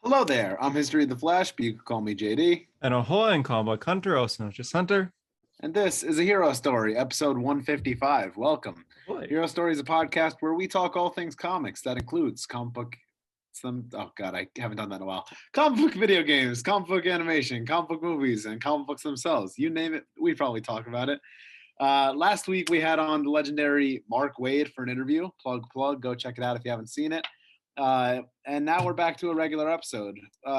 Hello there. I'm History of the Flash, but you can call me JD. And ahoy and comic hunter, also known as just Hunter. And this is a Hero Story, episode 155. Welcome. Boy. Hero Story is a podcast where we talk all things comics. That includes comic book, I haven't done that in a while. Comic book video games, comic book animation, comic book movies, and comic books themselves. You name it, we probably talk about it. Last week we had on the legendary Mark Waid for an interview. Plug. Go check it out if you haven't seen it. And now we're back to a regular episode.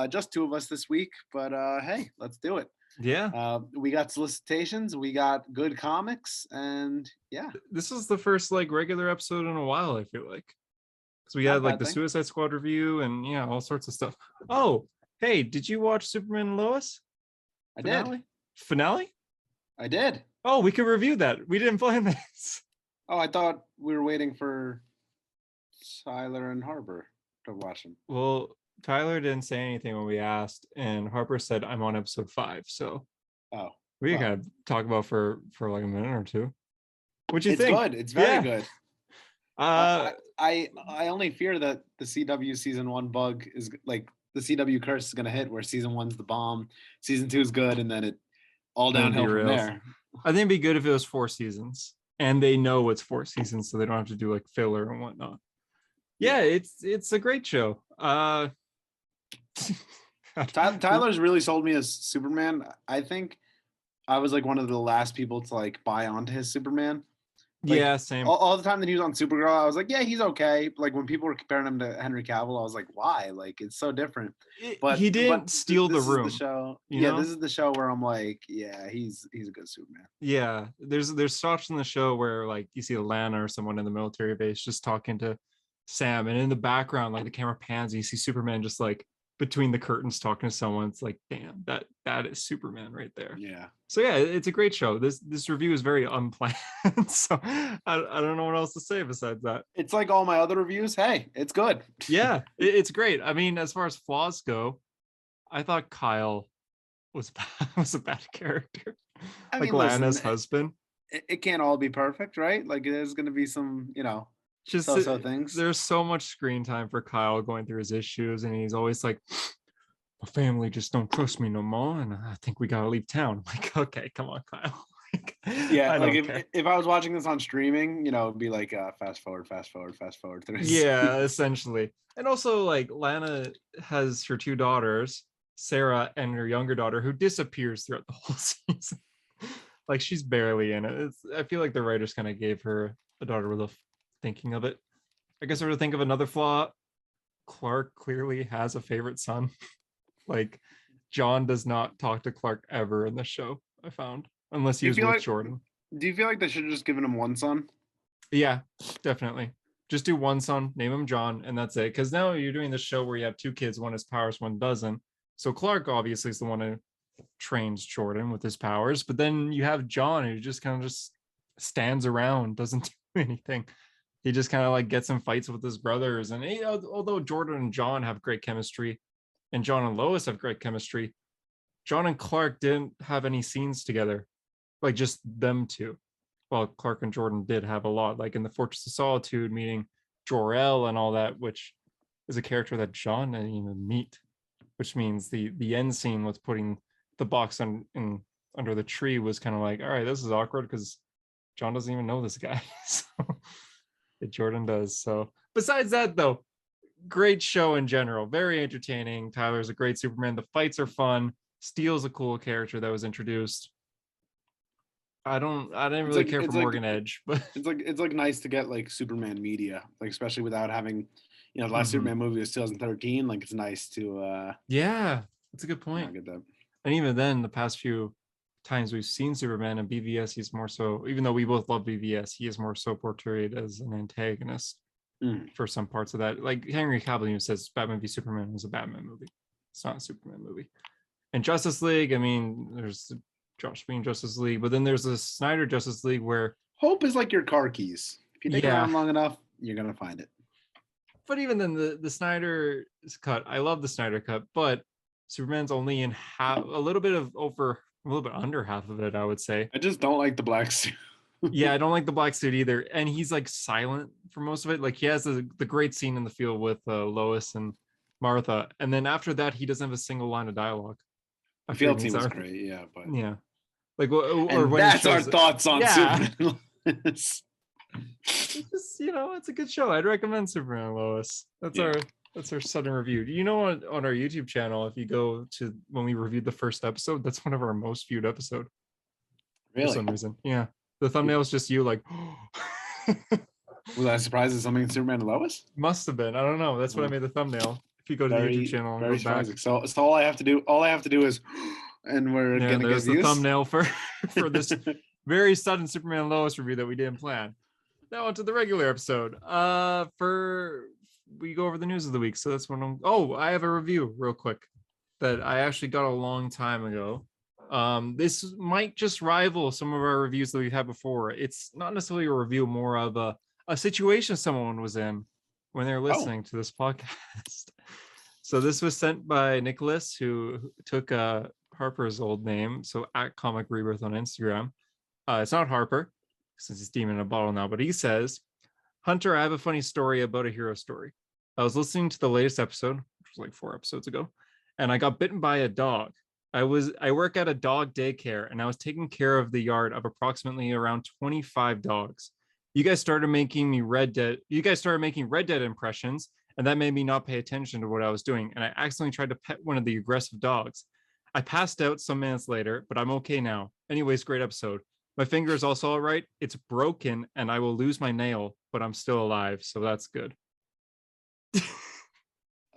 Just two of us this week, but hey, let's do it. Yeah. We got solicitations, we got good comics, and yeah. This is the first regular episode in a while, I feel like. Because we had the Suicide Squad review and all sorts of stuff. Oh, hey, did you watch Superman and Lois? I did. Finale? I did. Oh, we could review that. We didn't plan this. Oh, I thought we were waiting for Tyler and Harper to watch them. Well, Tyler didn't say anything when we asked, and Harper said I'm on episode 5. So we gotta talk about for like a minute or two. What do you think? It's good. It's very good. I only fear that the CW season 1 bug is like the CW curse is gonna hit, where season 1's the bomb, season 2 is good, and then it all downhill from there. I think it'd be good if it was 4 seasons, and they know it's 4 seasons, so they don't have to do like filler and whatnot. Yeah, it's a great show. Tyler's really sold me as Superman. I think I was like one of the last people to like buy onto his Superman. Yeah, same. All the time that he was on Supergirl, I was like, yeah, he's okay. Like when people were comparing him to Henry Cavill, I was like, why? Like it's so different. But he didn't steal the room. This is the show. This is the show where I'm like, yeah, he's a good Superman. Yeah, there's shots in the show where like you see Alana or someone in the military base just talking to Sam, and in the background, like the camera pans, and you see Superman just like between the curtains talking to someone. It's like, damn, that is Superman right there. Yeah. So yeah, it's a great show. This review is very unplanned, so I don't know what else to say besides that. It's like all my other reviews. Hey, it's good. Yeah, it's great. I mean, as far as flaws go, I thought Kyle was a bad character. I mean, Lana's husband. It can't all be perfect, right? Like there's going to be some, just so things. There's so much screen time for Kyle going through his issues, and he's always like, my family just don't trust me no more, and I think we gotta leave town. I'm like, okay, come on, Kyle. If I was watching this on streaming, it'd be like fast forward through. Yeah, essentially. And also like Lana has her 2 daughters, Sarah and her younger daughter, who disappears throughout the whole season. Like she's barely in it. I feel like the writers kind of gave her a daughter with a thinking of it. I guess I were to think of another flaw. Clark clearly has a favorite son. Like John does not talk to Clark ever in the show, I found, unless he was with Jordan. Do you feel like they should have just given him one son? Yeah, definitely. Just do one son, name him John, and that's it. Because now you're doing this show where you have 2 kids, one has powers, one doesn't. So Clark obviously is the one who trains Jordan with his powers, but then you have John who just kind of just stands around, doesn't do anything. He just kind of like gets in fights with his brothers. And although Jordan and John have great chemistry, and John and Lois have great chemistry, John and Clark didn't have any scenes together, like just them two. Well, Clark and Jordan did have a lot, like in the Fortress of Solitude, meeting Jor-El and all that, which is a character that John didn't even meet, which means the end scene with putting the box under the tree was kind of like, all right, this is awkward because John doesn't even know this guy. So Jordan does. So besides that, though, great show in general, very entertaining. Tyler's a great Superman. The fights are fun. Steel's a cool character that was introduced. I didn't really care for Morgan Edge, but it's like nice to get like Superman media, like especially without having, the last Superman movie was 2013. Like it's nice to yeah, that's a good point. I get that. And even then, the past few times we've seen Superman and BVS, he's more so, even though we both love BVS, he is more so portrayed as an antagonist for some parts of that. Like Henry Cavill says Batman v Superman was a Batman movie. It's not a Superman movie. And Justice League, I mean, there's Josh Green Justice League, but then there's a Snyder Justice League where hope is like your car keys. If you take it around long enough, you're gonna find it. But even then, the Snyder cut, I love the Snyder cut, but Superman's only in half, a little bit under half of it, I would say. I just don't like the black suit. Yeah, I don't like the black suit either. And he's like silent for most of it. Like he has the great scene in the field with Lois and Martha, and then after that, he doesn't have a single line of dialogue. The After he field meets team was Arthur. great, yeah, but Yeah, like or and when he that's our shows thoughts on yeah. Superman. Lois. It's just, it's a good show. I'd recommend Superman and Lois. Yeah. That's our sudden review. You know, on our YouTube channel, if you go to when we reviewed the first episode, that's one of our most viewed episode for Really? some reason. Yeah, the thumbnail is just you like Was I surprised at something in Superman and Lois? must have been. I don't know. That's what I Oh. made the thumbnail. If you go to the YouTube channel and Very go back, surprising. So all I have to do is, and we're yeah, gonna get there's the views. thumbnail for this very sudden Superman and Lois review that we didn't plan. Now onto the regular episode. We go over the news of the week. So that's when I have a review real quick that I actually got a long time ago. This might just rival some of our reviews that we've had before. It's not necessarily a review, more of a situation someone was in when they're listening to this podcast. So this was sent by Nicholas, who took Harper's old name, so at Comic Rebirth on Instagram. It's not Harper, since he's demon in a bottle now, but he says, Hunter, I have a funny story about a hero story. I was listening to the latest episode, which was like 4 episodes ago, and I got bitten by a dog. I work at a dog daycare, and I was taking care of the yard of approximately around 25 dogs. You guys started making Red Dead impressions, and that made me not pay attention to what I was doing, and I accidentally tried to pet one of the aggressive dogs. I passed out some minutes later, but I'm okay now. Anyways, great episode. My finger is also all right. It's broken, and I will lose my nail, but I'm still alive, so that's good.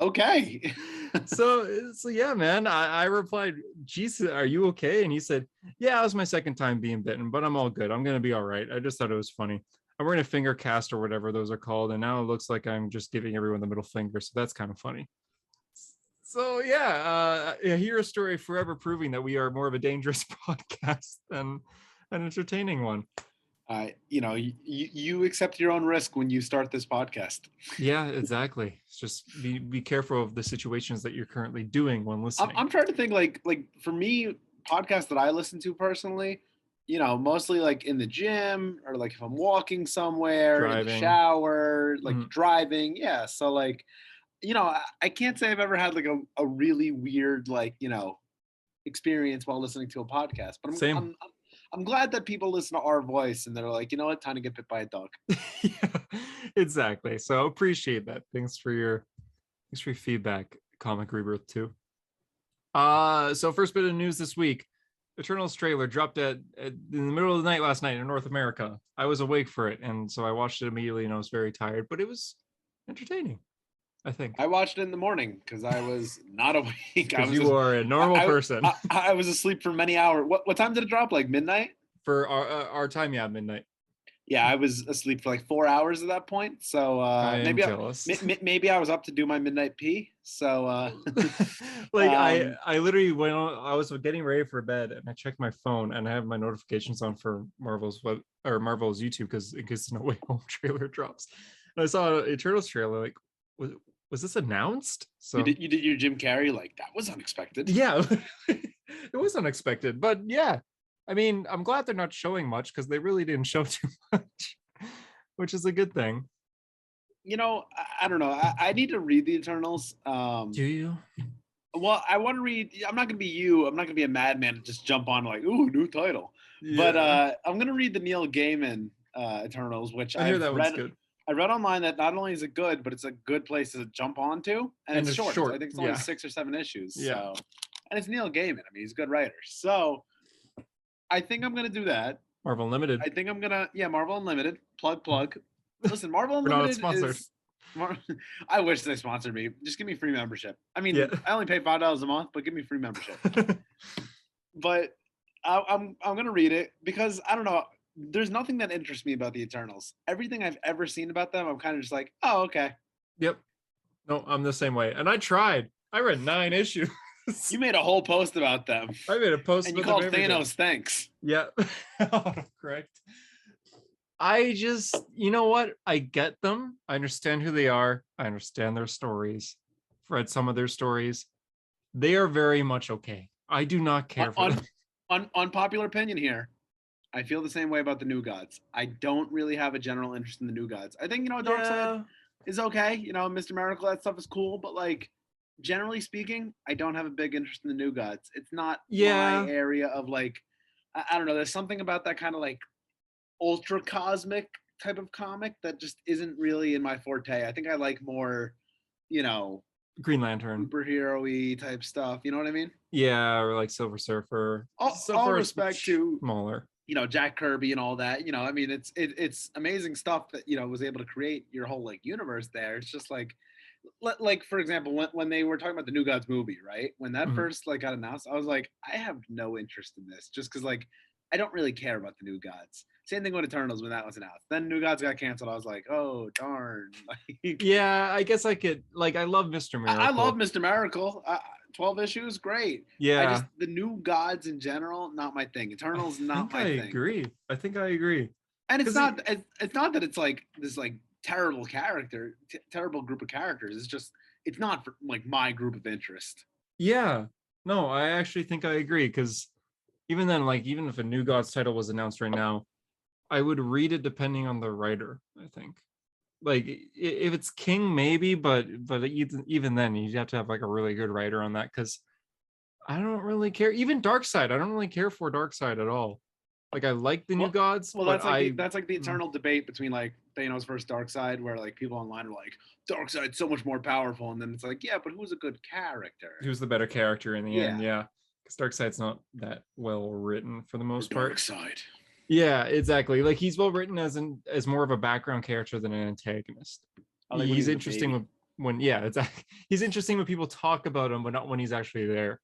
Okay. so yeah, man. I replied, Jesus, are you okay? And he said, yeah, it was my second time being bitten, but I'm all good. I'm gonna be all right. I just thought it was funny. I'm wearing a finger cast or whatever those are called, and now it looks like I'm just giving everyone the middle finger, so that's kind of funny. So yeah, a hero story forever proving that we are more of a dangerous podcast than an entertaining one. You accept your own risk when you start this podcast. Yeah, exactly. It's just be careful of the situations that you're currently doing when listening. I'm trying to think like for me, podcasts that I listen to personally, mostly like in the gym or like if I'm walking somewhere, in the shower, like driving. Yeah. So like, I can't say I've ever had like a really weird like, experience while listening to a podcast, but I'm glad that people listen to our voice and they're like, you know what, time to get bit by a dog. Yeah, exactly. So appreciate that. Thanks for your feedback, Comic Rebirth too. So first bit of news this week. Eternals trailer dropped in the middle of the night last night in North America. I was awake for it, and so I watched it immediately, and I was very tired, but it was entertaining, I think. I watched it in the morning because I was not awake. Because you are a normal person. I was asleep for many hours. What time did it drop? Like midnight? For our time, yeah, midnight. Yeah, I was asleep for like 4 hours at that point. So maybe I was up to do my midnight pee. So like I literally went on. I was getting ready for bed, and I checked my phone, and I have my notifications on for Marvel's YouTube because in case the No Way Home trailer drops. And I saw an Eternals trailer. Like, was this announced? So you did your Jim Carrey, like that was unexpected. Yeah, it was unexpected, but yeah. I mean, I'm glad they're not showing much because they really didn't show too much, which is a good thing. I don't know. I need to read the Eternals. Do you? Well, I want to read. I'm not going to be you. I'm not going to be a madman and just jump on like, ooh, new title. Yeah. But I'm going to read the Neil Gaiman Eternals, which I hear that one's good. I read online that not only is it good, but it's a good place to jump onto, and it's short. I think it's only 6 or 7 issues. Yeah. So, and it's Neil Gaiman. I mean, he's a good writer. So I think I'm gonna do that. Marvel Unlimited. I think I'm gonna Marvel Unlimited. Plug. Listen, Marvel Unlimited is. I wish they sponsored me. Just give me free membership. I mean, I only pay $5 a month, but give me free membership. But I'm gonna read it because I don't know. There's nothing that interests me about the Eternals. Everything I've ever seen about them, I'm kind of just like, oh, okay. Yep. No, I'm the same way. And I tried. I read 9 issues. You made a whole post about them. I made a post and you called Thanos thanks. Yeah. Correct. I just, you know what? I get them. I understand who they are. I understand their stories. I've read some of their stories. They are very much okay. I do not care for them. Unpopular opinion here. I feel the same way about the New Gods. I don't really have a general interest in the New Gods. I think, Darkseid is okay. Mr. Miracle, that stuff is cool, but like generally speaking, I don't have a big interest in the New Gods. It's not my Yeah, area of like, I don't know. There's something about that kind of like ultra cosmic type of comic that just isn't really in my forte. I think I like more, you know, Green Lantern. superhero-y type stuff. You know what I mean? Yeah, or like Silver Surfer. All Silver is respect to, smaller. Jack Kirby and all that. I mean, it's amazing stuff that was able to create your whole like universe there. It's just like for example, when they were talking about the New Gods movie, right? When that Mhm. first like got announced, I was like, I have no interest in this, just because like I don't really care about the New Gods. Same thing with Eternals when that was announced. Then New Gods got canceled. I was like, oh darn! Like, Yeah, I guess I could like I love Mr. I love Miracle. Mr. Miracle. 12 issues, great. I Yeah, just the New Gods in general, not my thing. I Eternals, not think my I thing. agree. I think I agree. And it's Because not it's not that it's like this like terrible character, terrible group of characters. It's just it's not for like my group of interest. yeah, no, I actually think I agree. Because even then, like even if a New Gods title was announced right now, I would read it depending on the writer, I think. Like if it's King, maybe, but even then, you'd have to have like a really good writer on that because I don't really care. Even Darkseid, I don't really care for Darkseid at all. Like I like the New Well, Gods, well, but that's like the mm, eternal debate between like Thanos versus Darkseid, where like people online are like Darkseid's so much more powerful, and then it's like, yeah, but who's a good character? who's the better character in the end? Yeah, Yeah, because Darkseid's not that well written for the the most dark part. side. Yeah, exactly. Like he's well written as more of a background character than an antagonist. I like when he He's was a interesting baby. when yeah, it's he's interesting when people talk about him, but not when he's actually there.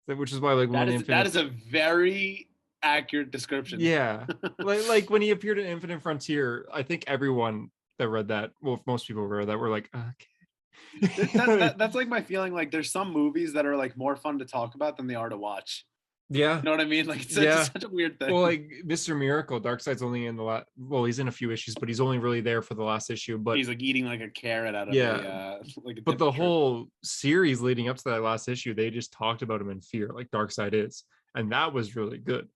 Which is why like when That Infinite, is a very accurate description. yeah, like when he appeared in Infinite Frontier, I think everyone that read that, well, if most people read that, were like, okay. That's like my feeling. Like there's some movies that are like more fun to talk about than they are to watch. Yeah, You know what I mean? Like it's yeah. just such a weird thing. Well, like Mr. Miracle, Darkseid's only in the last. Well, he's in a few issues, but he's only really there for the last issue. But He's like eating like a carrot out of yeah, a like a but the temperature. whole series leading up to that last issue, they just talked about him in fear, like Darkseid is, and that was really good.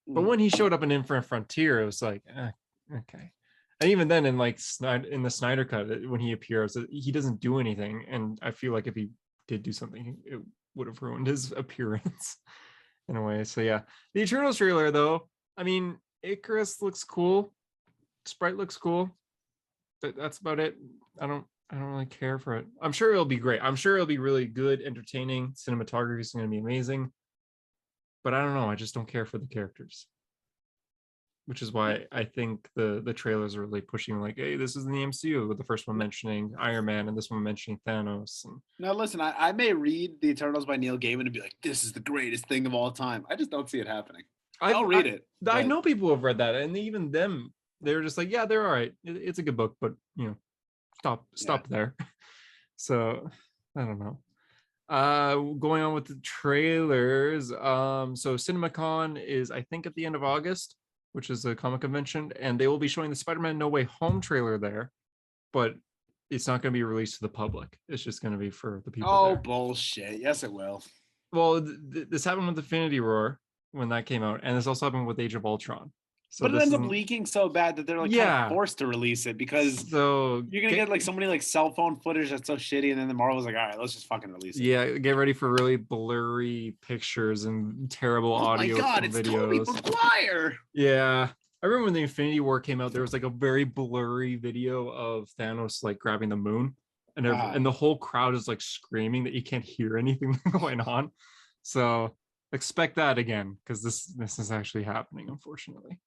But Mm. when he showed up in Infinite Frontier, it was like, okay. And even then, in like in the Snyder cut, when he appears, he doesn't do anything, and I feel like if he did do something, it would have ruined his appearance in a way. So yeah, the Eternals trailer though, I mean, Icarus looks cool, Sprite looks cool. That's about it. I don't really care for it. I'm sure it'll be great. I'm sure it'll be really good, entertaining. Cinematography is going to be amazing, but I don't know. I just don't care for the characters, which is why I think the trailers are really pushing like, hey, this is in the MCU, with the first one mentioning Iron Man and this one mentioning Thanos. And Now, listen, I may read The Eternals by Neil Gaiman and be like, this is the greatest thing of all time. I just don't see it happening. I've I'll read it, I but know people who have read that, and even them, they're just like, yeah, they're all right. It's a good book, but yeah. stop there. So I don't know. Going on with the trailers. So CinemaCon is I think at the end of August, which is a comic convention, and they will be showing the Spider-Man No Way Home trailer there, but it's not going to be released to the public. It's just going to be for the people Oh, there. bullshit. Yes, it will. Well, this happened with Infinity War when that came out, and this also happened with Age of Ultron. So But it this ends up isn't. leaking so bad that they're like kind of Yeah. forced to release it because So you're gonna get get like so many like cell phone footage that's so shitty, and then the Marvel's like, all right, let's just fucking release it. yeah, get ready for really blurry pictures and terrible Oh my audio god, from it's Toby videos. Maguire. Yeah. I remember when the Infinity War came out, there was like a very blurry video of Thanos like grabbing the moon, and the whole crowd is like screaming that you can't hear anything going on. So expect that again, because this is actually happening, unfortunately.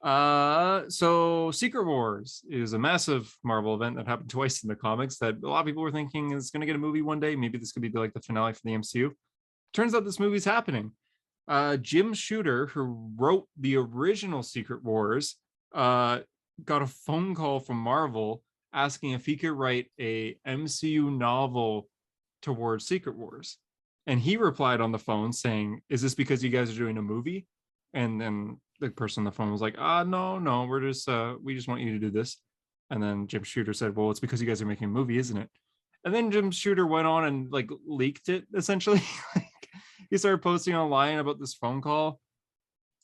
So Secret Wars is a massive Marvel event that happened twice in the comics that a lot of people were thinking is going to get a movie one day. Maybe this could be like the finale for the MCU. Turns out this movie's happening. Jim Shooter, who wrote the original Secret Wars, got a phone call from Marvel asking if he could write a MCU novel towards Secret Wars. And he replied on the phone saying, "Is this because you guys are doing a movie?" And then the person on the phone was like, no, we just want you to do this." And then Jim Shooter said, "Well, it's because you guys are making a movie, isn't it?" And then Jim Shooter went on and like leaked it essentially. He started posting online about this phone call,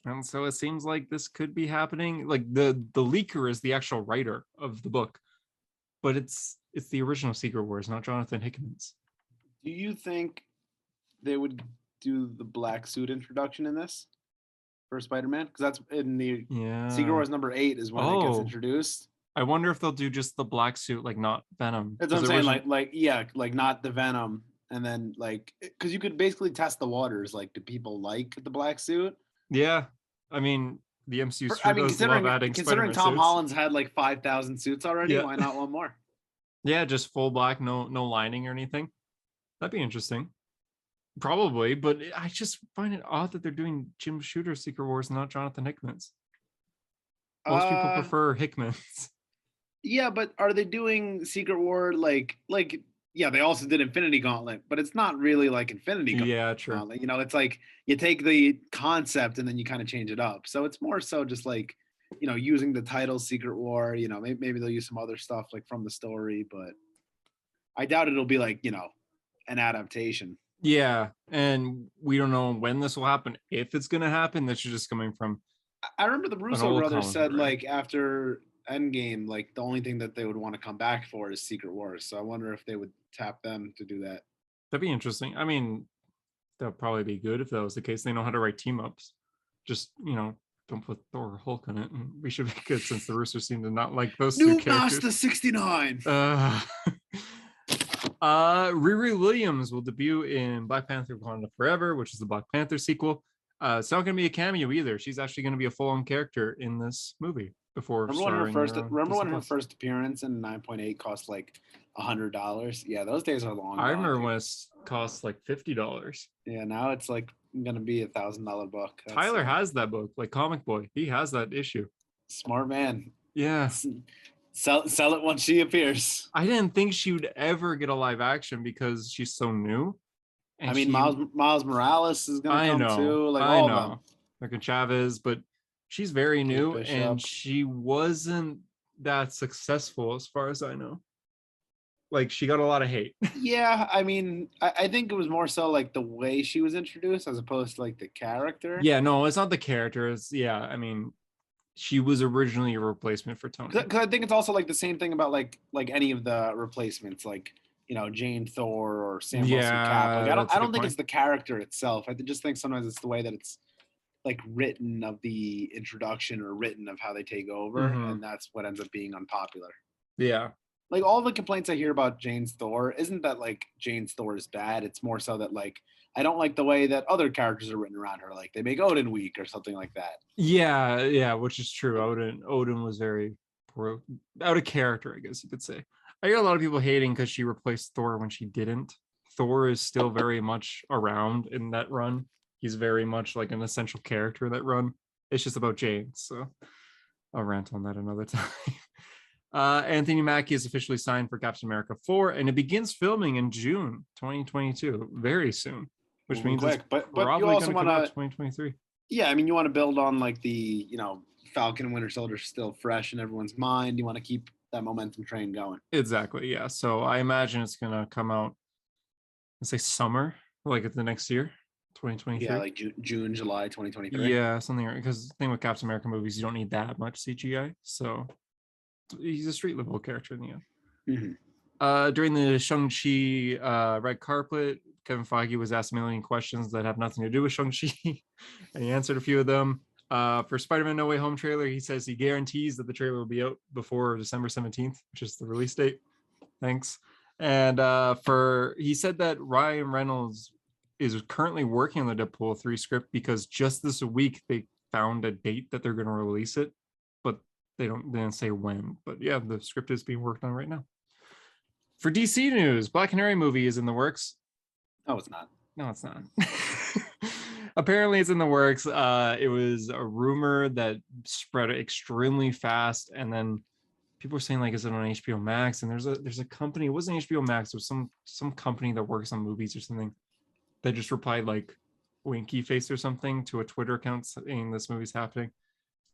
and so it seems like this could be happening. Like the leaker is the actual writer of the book, but it's the original Secret Wars, not Jonathan Hickman's. Do you think they would do the black suit introduction in this for Spider-Man? Because that's in the Secret Yeah. Wars #8 is when it gets Oh, introduced. I wonder if they'll do just the black suit, like not Venom. That's what I'm Because saying. originally, Yeah, like not the Venom, and then like because you could basically test the waters. Like, do people like the black suit? yeah. I mean, the MCU I sure mean, does love adding considering Spider-Man Tom suits. Holland's had like 5,000 suits already, Yeah. why not one more? Yeah, just full black, no lining or anything. That'd be interesting. Probably, but I just find it odd that they're doing Jim Shooter's Secret Wars, not Jonathan Hickman's. Most people Uh, prefer Hickman's. yeah, but are they doing Secret War like? Yeah, they also did Infinity Gauntlet, but it's not really like Infinity Yeah, true. Gauntlet. You know, it's like you take the concept and then you kind of change it up. So it's more so just like, you know, using the title Secret War. You know, maybe they'll use some other stuff like from the story, but I doubt it'll be like, you know, an adaptation. Yeah, and we don't know when this will happen. If it's gonna happen, this is just coming from I remember the an Russo old brothers comic book said writer. like after Endgame, like the only thing that they would want to come back for is Secret Wars. So I wonder if they would tap them to do that. That'd be interesting. I mean, that'd probably be good if that was the case. They know how to write team ups. Just don't put Thor or Hulk in it, and we should be good since the Roosters seem to not like those two New characters. Master 69. Riri Williams will debut in Black Panther: Wakanda Forever, which is the Black Panther sequel. It's not going to be a cameo either. She's actually going to be a full-on character in this movie before starring. Remember when her first appearance in 9.8 cost like $100? Yeah, those days are long. I remember when it cost like $50. Yeah, now it's like gonna be $1,000 book. Tyler has that book, like Comic Boy. He has that issue. Smart man. Yeah. Sell it once she appears. I didn't think she would ever get a live action because she's so new. And I mean, Miles Morales is gonna come too. Like all of them. Like Chavez, but she's very new and she wasn't that successful as far as I know. Like she got a lot of hate. Yeah, I mean, I think it was more so like the way she was introduced as opposed to like the character. Yeah, no, it's not the character. It's I mean, she was originally a replacement for Tony. Because I think it's also like the same thing about like any of the replacements, like Jane Thor or Sam Wilson Cap. Like I don't think it's the character itself. I just think sometimes it's the way that it's like written of the introduction or written of how they take over, and that's what ends up being unpopular. Yeah. Like all the complaints I hear about Jane's Thor isn't that like Jane's Thor is bad. It's more so that like I don't like the way that other characters are written around her. Like they make Odin weak or something like that. Yeah, which is true. Odin was very out of character, I guess you could say. I hear a lot of people hating because she replaced Thor when she didn't. Thor is still very much around in that run. He's very much like an essential character in that run. It's just about Jane, so I'll rant on that another time. Anthony Mackie is officially signed for Captain America 4, and it begins filming in June 2022, very soon, which means quick. It's but probably you also going to come out 2023. Yeah, I mean, you want to build on like the Falcon and Winter Soldier still fresh in everyone's mind. You want to keep that momentum train going. Exactly, yeah. So I imagine it's going to come out, let's say summer, like the next year, 2023. Yeah, like June, July 2023. Yeah, something, because the thing with Captain America movies, you don't need that much CGI, so he's a street level character in the end. During the Shang-Chi red carpet, Kevin Feige was asked a million questions that have nothing to do with Shang-Chi, and he answered a few of them. For Spider-Man No Way Home trailer, he says he guarantees that the trailer will be out before December 17th, which is the release date. Thanks. And he said that Ryan Reynolds is currently working on the Deadpool 3 script because just this week they found a date that they're going to release it, but they didn't say when. But yeah, the script is being worked on right now. For DC news, Black Canary movie is in the works. No, it's not. No, it's not. Apparently it's in the works. It was a rumor that spread extremely fast, and then people were saying like, is it on HBO Max? And there's a company, it wasn't HBO Max, it was some company that works on movies or something that just replied like winky face or something to a Twitter account saying this movie's happening.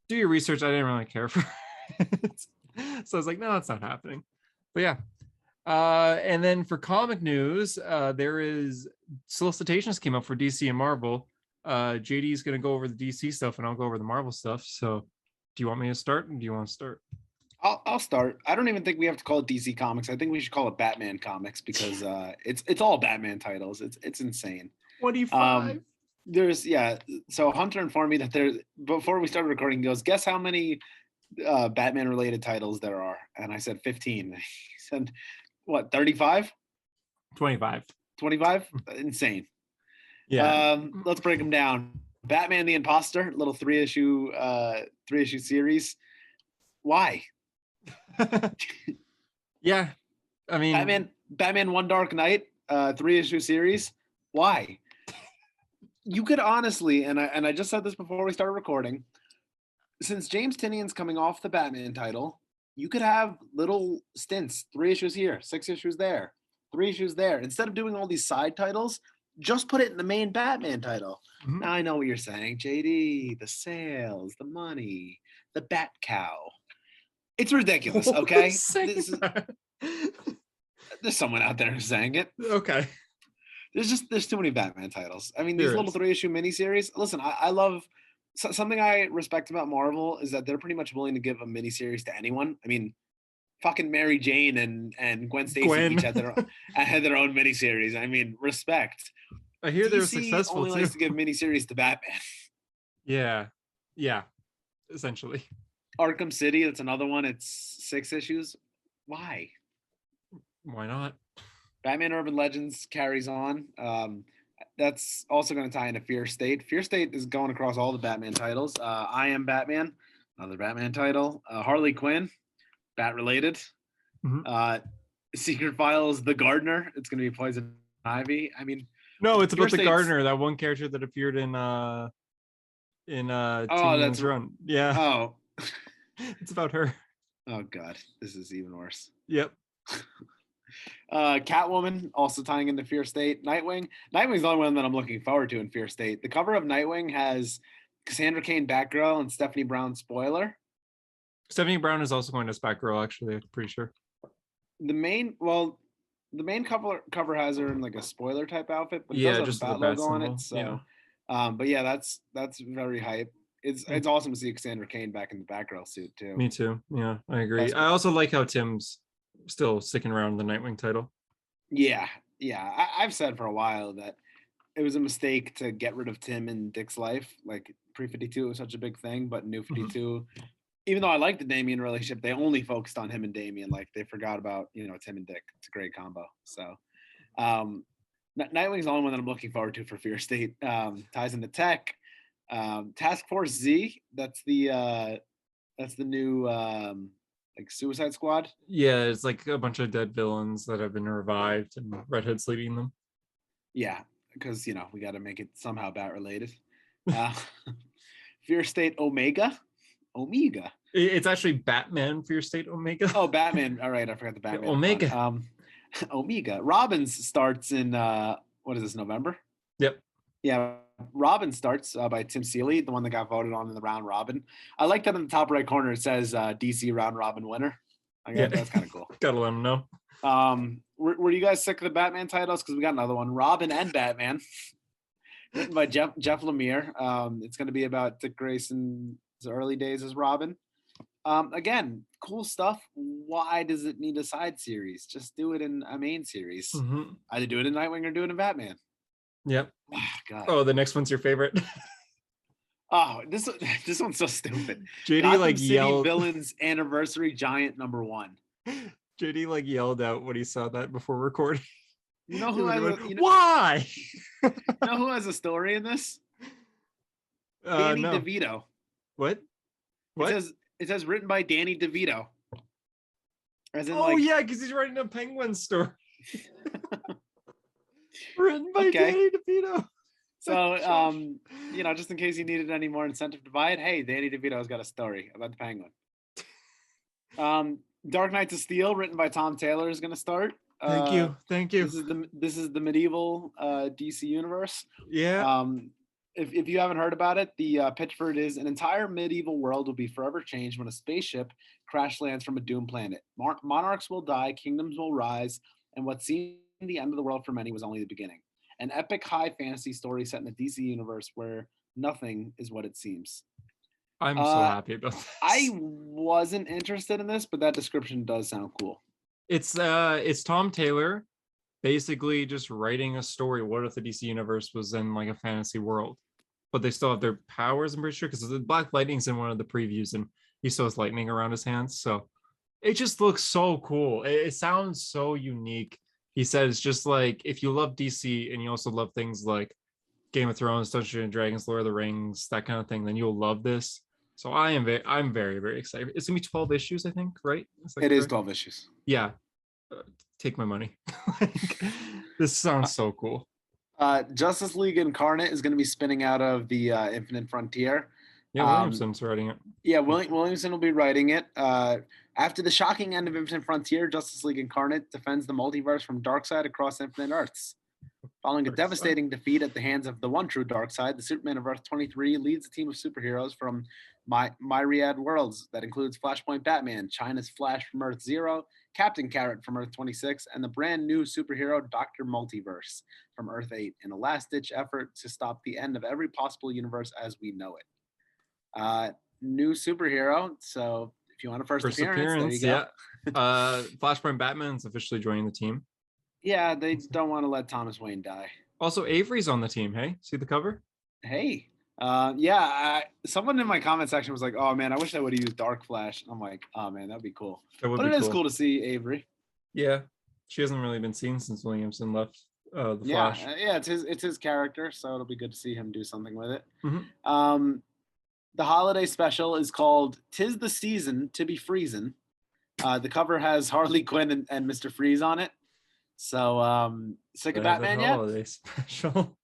Do your research. I didn't really care for it. So I was like, no, it's not happening. But yeah. And then for comic news, there is solicitations came up for DC and Marvel. JD is going to go over the DC stuff and I'll go over the Marvel stuff. So do you want me to start? Or do you want to start? I'll start. I don't even think we have to call it DC Comics. I think we should call it Batman Comics because it's all Batman titles. It's insane. 25. Um, there's yeah. So Hunter informed me that there before we started recording. He goes, guess how many Batman related titles there are, and I said 15. He said, what, 35? 25. 25? Insane. Yeah. Let's break them down. Batman the Imposter, little three issue series. Why? Yeah. I mean, Batman One Dark Knight, 3 issue series. Why? You could honestly, and I just said this before we started recording, since James Tynion's coming off the Batman title, you could have little stints, 3 issues here, 6 issues there, 3 issues there. Instead of doing all these side titles, just put it in the main Batman title. Mhm. Now I know what you're saying, JD, the sales, the money, the Bat Cow. It's ridiculous, okay? There's someone out there who's saying it. Okay. There's too many Batman titles. I mean, these There little is. 3 issue miniseries. Listen, I love something I respect about Marvel is that they're pretty much willing to give a miniseries to anyone. I mean, fucking Mary Jane and Gwen Stacy Gwen. each had their own miniseries. I mean, respect. I hear they're DC successful only too. likes to give miniseries to Batman. Yeah. Yeah. Essentially. Arkham City, that's another one. It's 6 issues. Why? Why not? Batman Urban Legends carries on. That's also going to tie into Fear State. Fear State is going across all the Batman titles. I Am Batman, another Batman title. Harley Quinn, Bat related. Mhm. Secret Files, The Gardener. It's going to be Poison Ivy. I mean, No, it's Fear about the State's- gardener, that one character that appeared in Tynion's Run. Yeah. Oh, It's about her. oh God, this is even worse. Yep. Catwoman also tying into Fear State. Nightwing's the only one that I'm looking forward to in Fear State. The cover of Nightwing has Cassandra Cain, Batgirl, and Stephanie Brown, Spoiler. Stephanie Brown is also going to Batgirl, actually, I'm pretty sure. The main cover has her in like a spoiler type outfit, but it Yeah, does have just a the bat bat logo on symbol. it. So, but yeah, that's very hype. It's awesome to see Cassandra Cain back in the Batgirl suit too. Me too. Yeah, I agree. That's I also like how Tim's still sticking around the Nightwing title. Yeah. I've said for a while that it was a mistake to get rid of Tim in Dick's life. Like pre-52 was such a big thing, but New 52, even though I liked the Damian relationship, they only focused on him and Damian. Like they forgot about, Tim and Dick. It's a great combo. So Nightwing's the only one that I'm looking forward to for Fear State. Ties into tech. Task Force Z, that's the new like Suicide Squad. Yeah, it's like a bunch of dead villains that have been revived and Red Hood's leading them. Yeah, because we got to make it somehow bat related. Fear State Omega. It's actually Batman Fear State Omega. Oh, Batman. All right, I forgot the Batman. Omega. Omega. Robin's starts in what is this, November? Yep. Yeah, Robin starts by Tim Seeley, the one that got voted on in the round robin. I like that in the top right corner it says DC round robin winner. That's kind of cool. Gotta let them know. Were you guys sick of the Batman titles? Because we got another one, Robin and Batman, written by Jeff Lemire. It's going to be about Dick Grayson's early days as Robin. Again, cool stuff. Why does it need a side series? Just do it in a main series. Either do it in Nightwing or do it in Batman. Yep. Oh, God. Oh, the next one's your favorite. Oh, this one's so stupid. JD Gotham like City yelled. Villains Anniversary Giant #1. JD like yelled out when he saw that before recording. You know who has why? You know who has a story in this? Danny no. DeVito. What? It says written by Danny DeVito. As in, yeah, because he's writing a Penguin story. Written by Danny DeVito. So, just in case you needed any more incentive to buy it, hey, Danny DeVito's got a story about the Penguin. Dark Knights of Steel, written by Tom Taylor, is going to start. Thank you. This is the medieval DC universe. Yeah. If you haven't heard about it, the pitch for it is an entire medieval world will be forever changed when a spaceship crash lands from a doomed planet. Monarchs will die, kingdoms will rise, and what seemed the end of the world for many was only the beginning. An epic high fantasy story set in the DC universe where nothing is what it seems. I'm so happy about this. I wasn't interested in this, but that description does sound cool. It's Tom Taylor basically just writing a story. What if the DC universe was in like a fantasy world, but they still have their powers? I'm pretty sure because the Black Lightning's in one of the previews, and he still has lightning around his hands. So it just looks so cool. It sounds so unique. He said it's just like if you love DC and you also love things like Game of Thrones, Dungeons and Dragons, Lord of the Rings, that kind of thing, then you'll love this. So I'm very, very excited. It's gonna be 12 issues, I think, right? It is 12 issues. Yeah. Take my money. Like, this sounds so cool. Justice League Incarnate is going to be spinning out of the Infinite Frontier. Yeah, Williamson's writing it. Yeah, Williamson will be writing it. After the shocking end of Infinite Frontier, Justice League Incarnate defends the multiverse from Darkseid across infinite Earths. Following a devastating defeat at the hands of the one true Darkseid, the Superman of Earth 23 leads a team of superheroes from myriad worlds that includes Flashpoint Batman, China's Flash from Earth Zero, Captain Carrot from Earth 26, and the brand new superhero Dr. Multiverse from Earth 8 in a last-ditch effort to stop the end of every possible universe as we know it. New superhero, so if you want a first appearance, there you go. Yeah. Flashpoint Batman's officially joining the team. Yeah, they don't want to let Thomas Wayne die. Also, Avery's on the team. Hey, see the cover? Hey. Someone in my comment section was like, oh man, I wish I would have used Dark Flash. I'm like, oh man, that'd be cool. But it is cool to see Avery. Yeah. She hasn't really been seen since Williamson left the Flash. Yeah, it's his character, so it'll be good to see him do something with it. Mm-hmm. The holiday special is called "'Tis the Season to Be Freezin'." The cover has Harley Quinn and Mr. Freeze on it. So sick of Batman yet? Holiday special.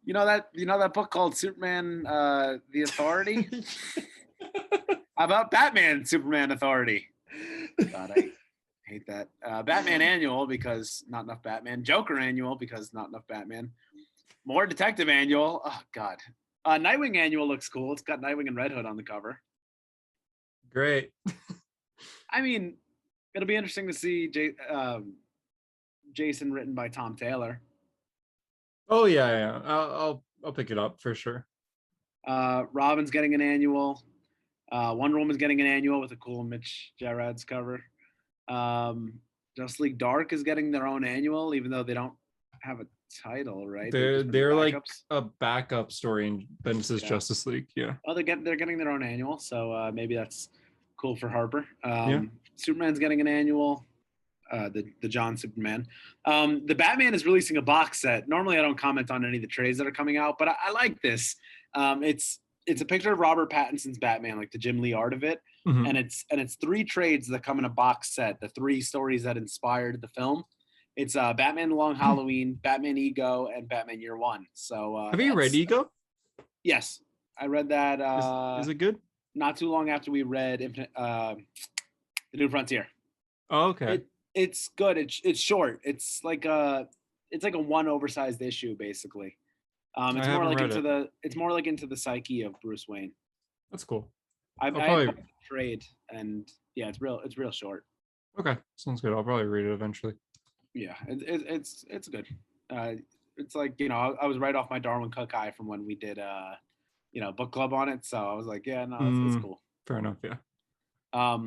You know that book called Superman the Authority? How about Batman Superman Authority? God, I hate that. Batman Annual because not enough Batman. Joker Annual because not enough Batman. More Detective Annual. Oh God. Nightwing Annual looks cool. It's got Nightwing and Red Hood on the cover. Great. I mean, it'll be interesting to see Jason written by Tom Taylor. Oh yeah. I'll pick it up for sure. Robin's getting an annual. Wonder Woman's getting an annual with a cool Mitch Gerads cover. Justice League Dark is getting their own annual, even though they don't have a title, right? They're like a backup story in Bendis' Justice League. Yeah. Oh, they're getting their own annual, so maybe that's cool for Harper. Yeah. Superman's getting an annual. The John Superman. The Batman is releasing a box set. Normally I don't comment on any of the trades that are coming out, but I like this. It's a picture of Robert Pattinson's Batman, like the Jim Lee art of it. Mm-hmm. And it's 3 trades that come in a box set, the 3 stories that inspired the film. It's Batman The Long Halloween, Batman Ego, and Batman Year One. So have you read Ego? Yes. I read that is it good? Not too long after we read The New Frontier. Oh, okay. It's good. It's short. It's like a one oversized issue basically. It's more like into the psyche of Bruce Wayne. That's cool. I bought the trade, and yeah, it's real short. Okay, sounds good. I'll probably read it eventually. Yeah, it's good. It's like, I was right off my Darwin Cook high from when we did book club on it, so I was like, yeah, no, it's cool. Fair enough. Yeah.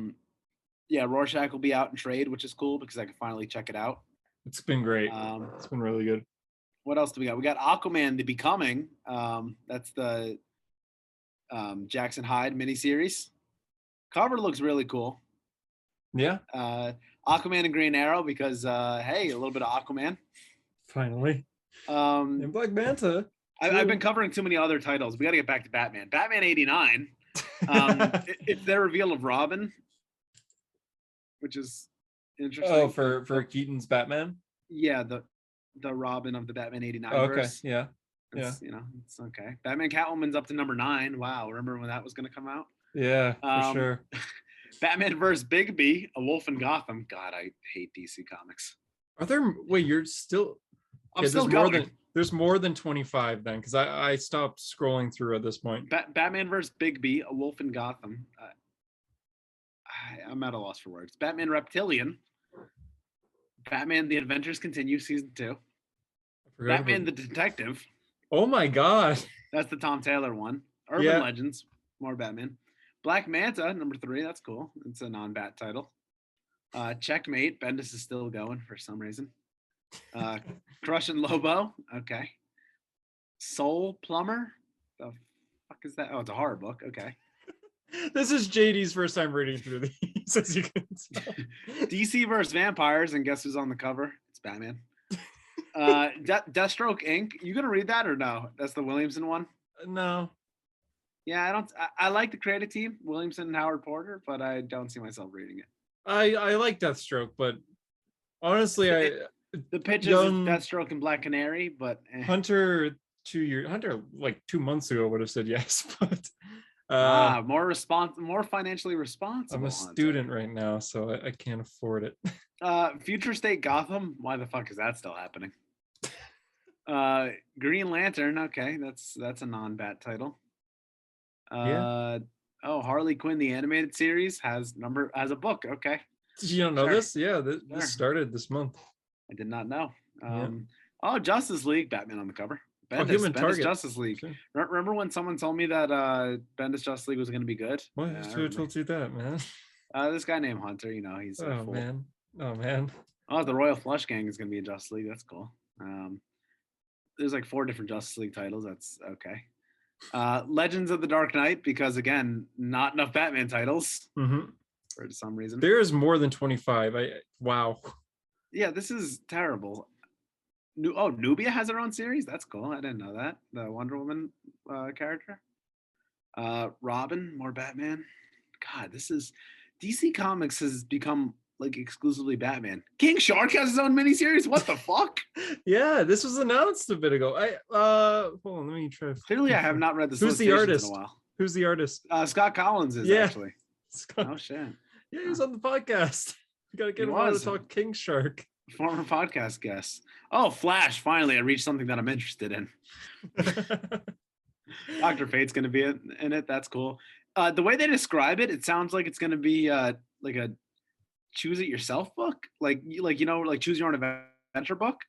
Yeah, Rorschach will be out in trade, which is cool because I can finally check it out. It's been great. It's been really good. What else do we got? We got Aquaman: The Becoming. That's the Jackson Hyde miniseries. Cover looks really cool. Yeah. Aquaman and Green Arrow because hey, a little bit of Aquaman. Finally. And Black Manta. I've been covering too many other titles. We got to get back to Batman. Batman 89. It's their reveal of Robin, which is interesting. Oh, for Keaton's Batman? Yeah, the Robin of the Batman 89 okay, verse. Yeah. It's okay. Batman Catwoman's up to number 9. Wow, remember when that was going to come out? Yeah, for sure. Batman vs. Bigby, A Wolf in Gotham. God, I hate DC Comics. Are there? Wait, you're still? I'm still going. There's more than 25 then, because I stopped scrolling through at this point. Batman vs. Bigby, A Wolf in Gotham. I'm at a loss for words. Batman Reptilian. Batman: The Adventures Continue, Season 2. Batman the Detective. Oh my God. That's the Tom Taylor one. Urban Yeah. Legends, more Batman. Black Manta, number 3. That's cool. It's a non-Bat title. Checkmate. Bendis is still going for some reason. Crush and Lobo. Okay. Soul Plumber. The fuck is that? Oh, it's a horror book. Okay. This is JD's first time reading through these, as you can tell. DC versus Vampires, and guess who's on the cover? It's Batman. Deathstroke Inc. You gonna read that or no? That's the Williamson one. No. Yeah, I don't. I like the creative team, Williamson and Howard Porter, but I don't see myself reading it. I like Deathstroke, but honestly, the pitches young is Deathstroke and Black Canary, but Hunter like 2 months ago would have said yes, but more financially responsible. I'm a student right now, so I can't afford it. Future State Gotham. Why the fuck is that still happening? Green Lantern. Okay, that's a non-Bat title. Oh, Harley Quinn the animated series has a book. Okay. You don't know this? Yeah, this Sure. started this month. I did not know. Yeah. Oh, Justice League, Batman on the cover. Human Target. Justice League. Sure. Remember when someone told me that Bendis Justice League was going to be good? What? Who told you that, man? This guy named Hunter. You know, he's Oh man. Oh, the Royal Flush Gang is going to be a Justice League. That's cool. There's like 4 different Justice League titles. That's okay. Legends of the Dark Knight, because again, not enough Batman titles for some reason. There is more than 25. Wow. Yeah, this is terrible. Nubia has her own series. That's cool. I didn't know that. The Wonder Woman character. Robin, more Batman. God, this is DC Comics has become like exclusively Batman. King Shark has his own miniseries. What the fuck? Yeah, this was announced a bit ago. Hold on, let me try. Clearly, I have not read the Who's the artist? in a while. Who's the artist? Scott Collins is actually. Scott. Oh shit. Yeah, he's on the podcast. You gotta get him on to talk King Shark. Former podcast guest. Oh, Flash! Finally, I reached something that I'm interested in. Dr. Fate's going to be in it. That's cool. The way they describe it, it sounds like it's going to be like a choose it yourself book, like choose your own adventure book.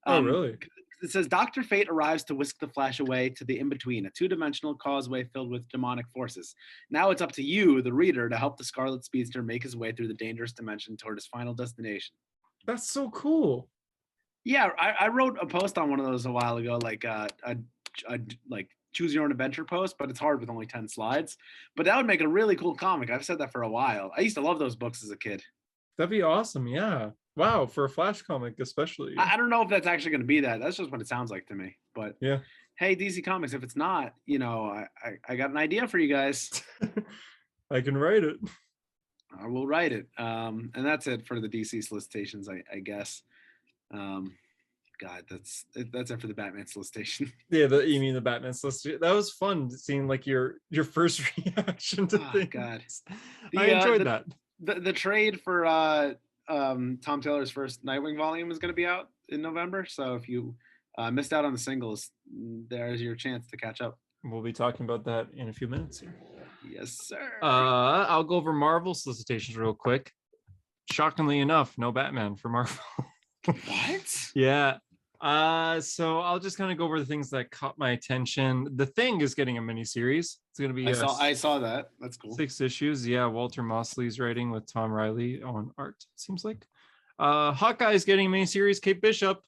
Oh, really? It says Dr. Fate arrives to whisk the Flash away to the in-between, a 2-dimensional causeway filled with demonic forces. Now it's up to you, the reader, to help the Scarlet Speedster make his way through the dangerous dimension toward his final destination. That's so cool. Yeah, I wrote a post on one of those a while ago, like a like choose your own adventure post, but it's hard with only 10 slides. But that would make a really cool comic. I've said that for a while. I used to love those books as a kid. That'd be awesome. Yeah. Wow. For a Flash comic, especially. I don't know if that's actually going to be that. That's just what it sounds like to me. But yeah. Hey, DC Comics, if it's not, I got an idea for you guys. I can write it. I will write it. And that's it for the DC solicitations, I guess. God, that's it for the Batman solicitation. Yeah, you mean the Batman solicitation? That was fun seeing like your first reaction to things. God, I enjoyed that. The trade for Tom Taylor's first Nightwing volume is going to be out in November. So if you missed out on the singles, there's your chance to catch up. We'll be talking about that in a few minutes here. Yes, sir. I'll go over Marvel solicitations real quick. Shockingly enough, no Batman for Marvel. What? Yeah. So I'll just kind of go over the things that caught my attention. The Thing is getting a miniseries. It's going to be I saw that. That's cool. 6 issues. Yeah, Walter Mosley's writing with Tom Riley on art, seems like. Hawkeye's getting a miniseries. Kate Bishop.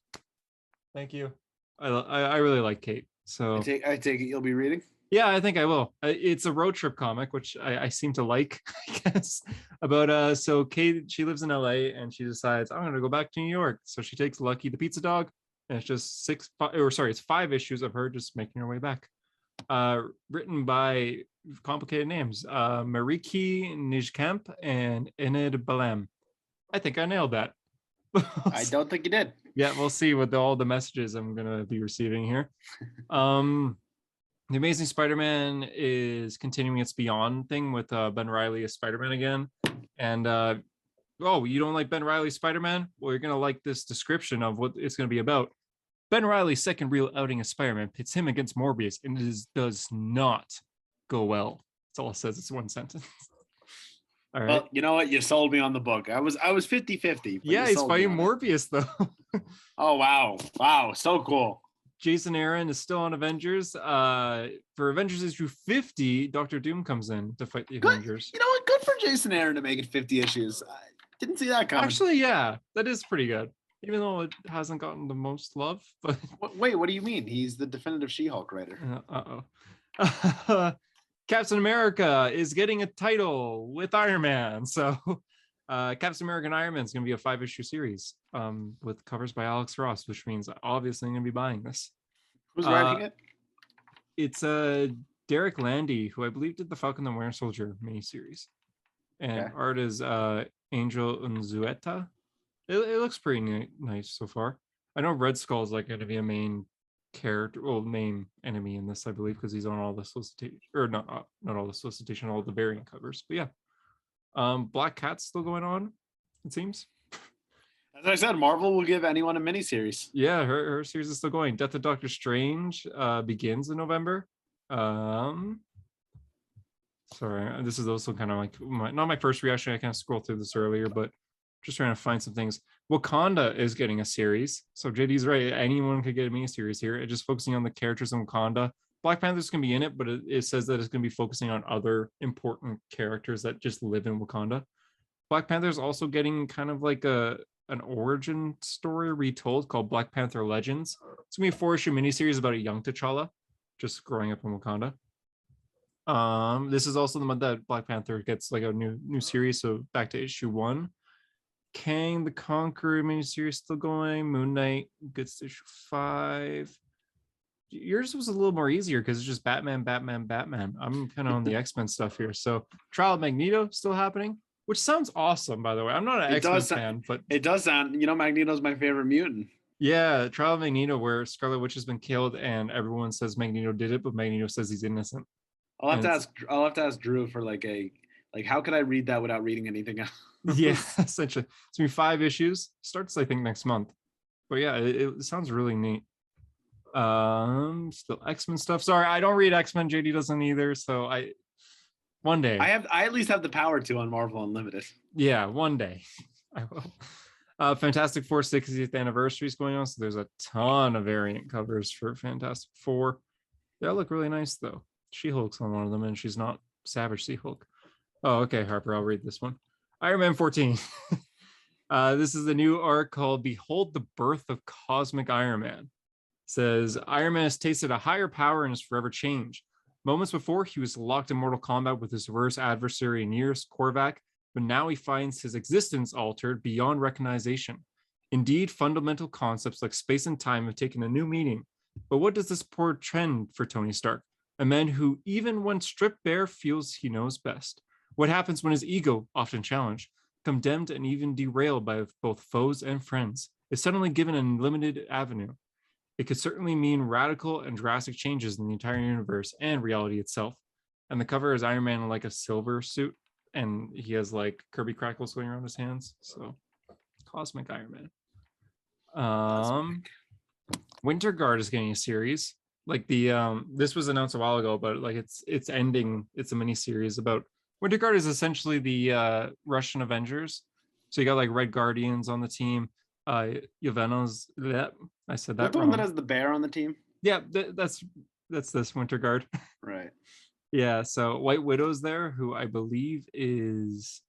Thank you. I really like Kate. So I take it you'll be reading? Yeah, I think I will. It's a road trip comic, which I seem to like, I guess. About so Kate, she lives in LA and she decides I'm gonna go back to New York. So she takes Lucky the pizza dog, and it's just it's 5 issues of her just making her way back. Written by complicated names, Mariki Nijkamp and Enid Balem. I think I nailed that. I don't think you did. Yeah, we'll see with all the messages I'm gonna be receiving here. The Amazing Spider-Man is continuing its Beyond thing with Ben Reilly as Spider-Man again. And you don't like Ben Reilly's Spider-Man? Well, you're gonna like this description of what it's gonna be about. Ben Reilly's second real outing as Spider-Man pits him against Morbius, and it does not go well. That's all it says. It's one sentence. All right. Well, you know what? You sold me on the book. I was 50-50. Yeah, he's fighting Morbius though. Oh wow. So cool. Jason Aaron is still on Avengers. For Avengers issue 50, Doctor Doom comes in to fight the Good. Avengers. You know what? Good for Jason Aaron to make it 50 issues. I didn't see that coming. Actually, yeah, that is pretty good. Even though it hasn't gotten the most love, but Wait, what do you mean? He's the definitive She-Hulk writer. Captain America is getting a title with Iron Man. So Captain America and Iron Man is going to be a 5-issue series with covers by Alex Ross, which means obviously I'm going to be buying this. Who's writing it? It's Derek Landy, who I believe did the Falcon and Winter Soldier miniseries. And art is Angel Unzueta. It looks pretty nice so far. I know Red Skull is like going to be a main character, well, main enemy in this, I believe, because he's on all the solicitation, or not all the solicitation, all the variant covers. But yeah, Black Cat's still going on, it seems. As I said, Marvel will give anyone a miniseries. Yeah, her series is still going. Death of Doctor Strange begins in November. Sorry, this is also kind of like not my first reaction. I kind of scrolled through this earlier, but just trying to find some things. Wakanda is getting a series. So JD's right. Anyone could get a mini series here. It's just focusing on the characters in Wakanda. Black Panther's going to be in it, but it says that it's going to be focusing on other important characters that just live in Wakanda. Black Panther's also getting kind of like an origin story retold called Black Panther Legends. It's going to be a 4-issue miniseries about a young T'Challa just growing up in Wakanda. This is also the month that Black Panther gets like a new series. So back to issue 1. Kang the Conqueror miniseries still going. Moon Knight gets to issue 5. Yours was a little more easier because it's just Batman. I'm kind of on the X-Men stuff here. So Trial of Magneto still happening, which sounds awesome, by the way. I'm not an X-Men fan, but it does sound, Magneto's my favorite mutant. Yeah, Trial of Magneto, where Scarlet Witch has been killed and everyone says Magneto did it, but Magneto says he's innocent. I'll have to ask Drew for how could I read that without reading anything else? Yeah, essentially. It's gonna be 5 issues. Starts, I think, next month. But yeah, it sounds really neat. Still X-Men stuff. Sorry, I don't read X-Men. JD doesn't either. So one day. I at least have the power to on Marvel Unlimited. Yeah, one day. I will. Fantastic Four 60th anniversary is going on. So there's a ton of variant covers for Fantastic Four. They all look really nice though. She-Hulk's on one of them, and she's not Savage She-Hulk. Oh, okay, Harper, I'll read this one. Iron Man 14. This is the new arc called Behold the Birth of Cosmic Iron Man. It says, Iron Man has tasted a higher power and is forever changed. Moments before, he was locked in mortal combat with his worst adversary in years, Korvac, but now he finds his existence altered beyond recognition. Indeed, fundamental concepts like space and time have taken a new meaning. But what does this portend for Tony Stark? A man who, even when stripped bare, feels he knows best. What happens when his ego, often challenged, condemned and even derailed by both foes and friends, is suddenly given a limited avenue? It could certainly mean radical and drastic changes in the entire universe and reality itself. And the cover is Iron Man in like a silver suit, and he has like Kirby crackles going around his hands. So, Cosmic Iron Man. Winter Guard is getting a series. Like this was announced a while ago, but like it's ending. It's a mini series about Winter Guard is essentially the Russian Avengers. So you got like Red Guardians on the team. Yelvena's that I said that the wrong. one that has the bear on the team. Yeah, that's this Winter Guard. Right. Yeah. So White Widow's there, who I believe is.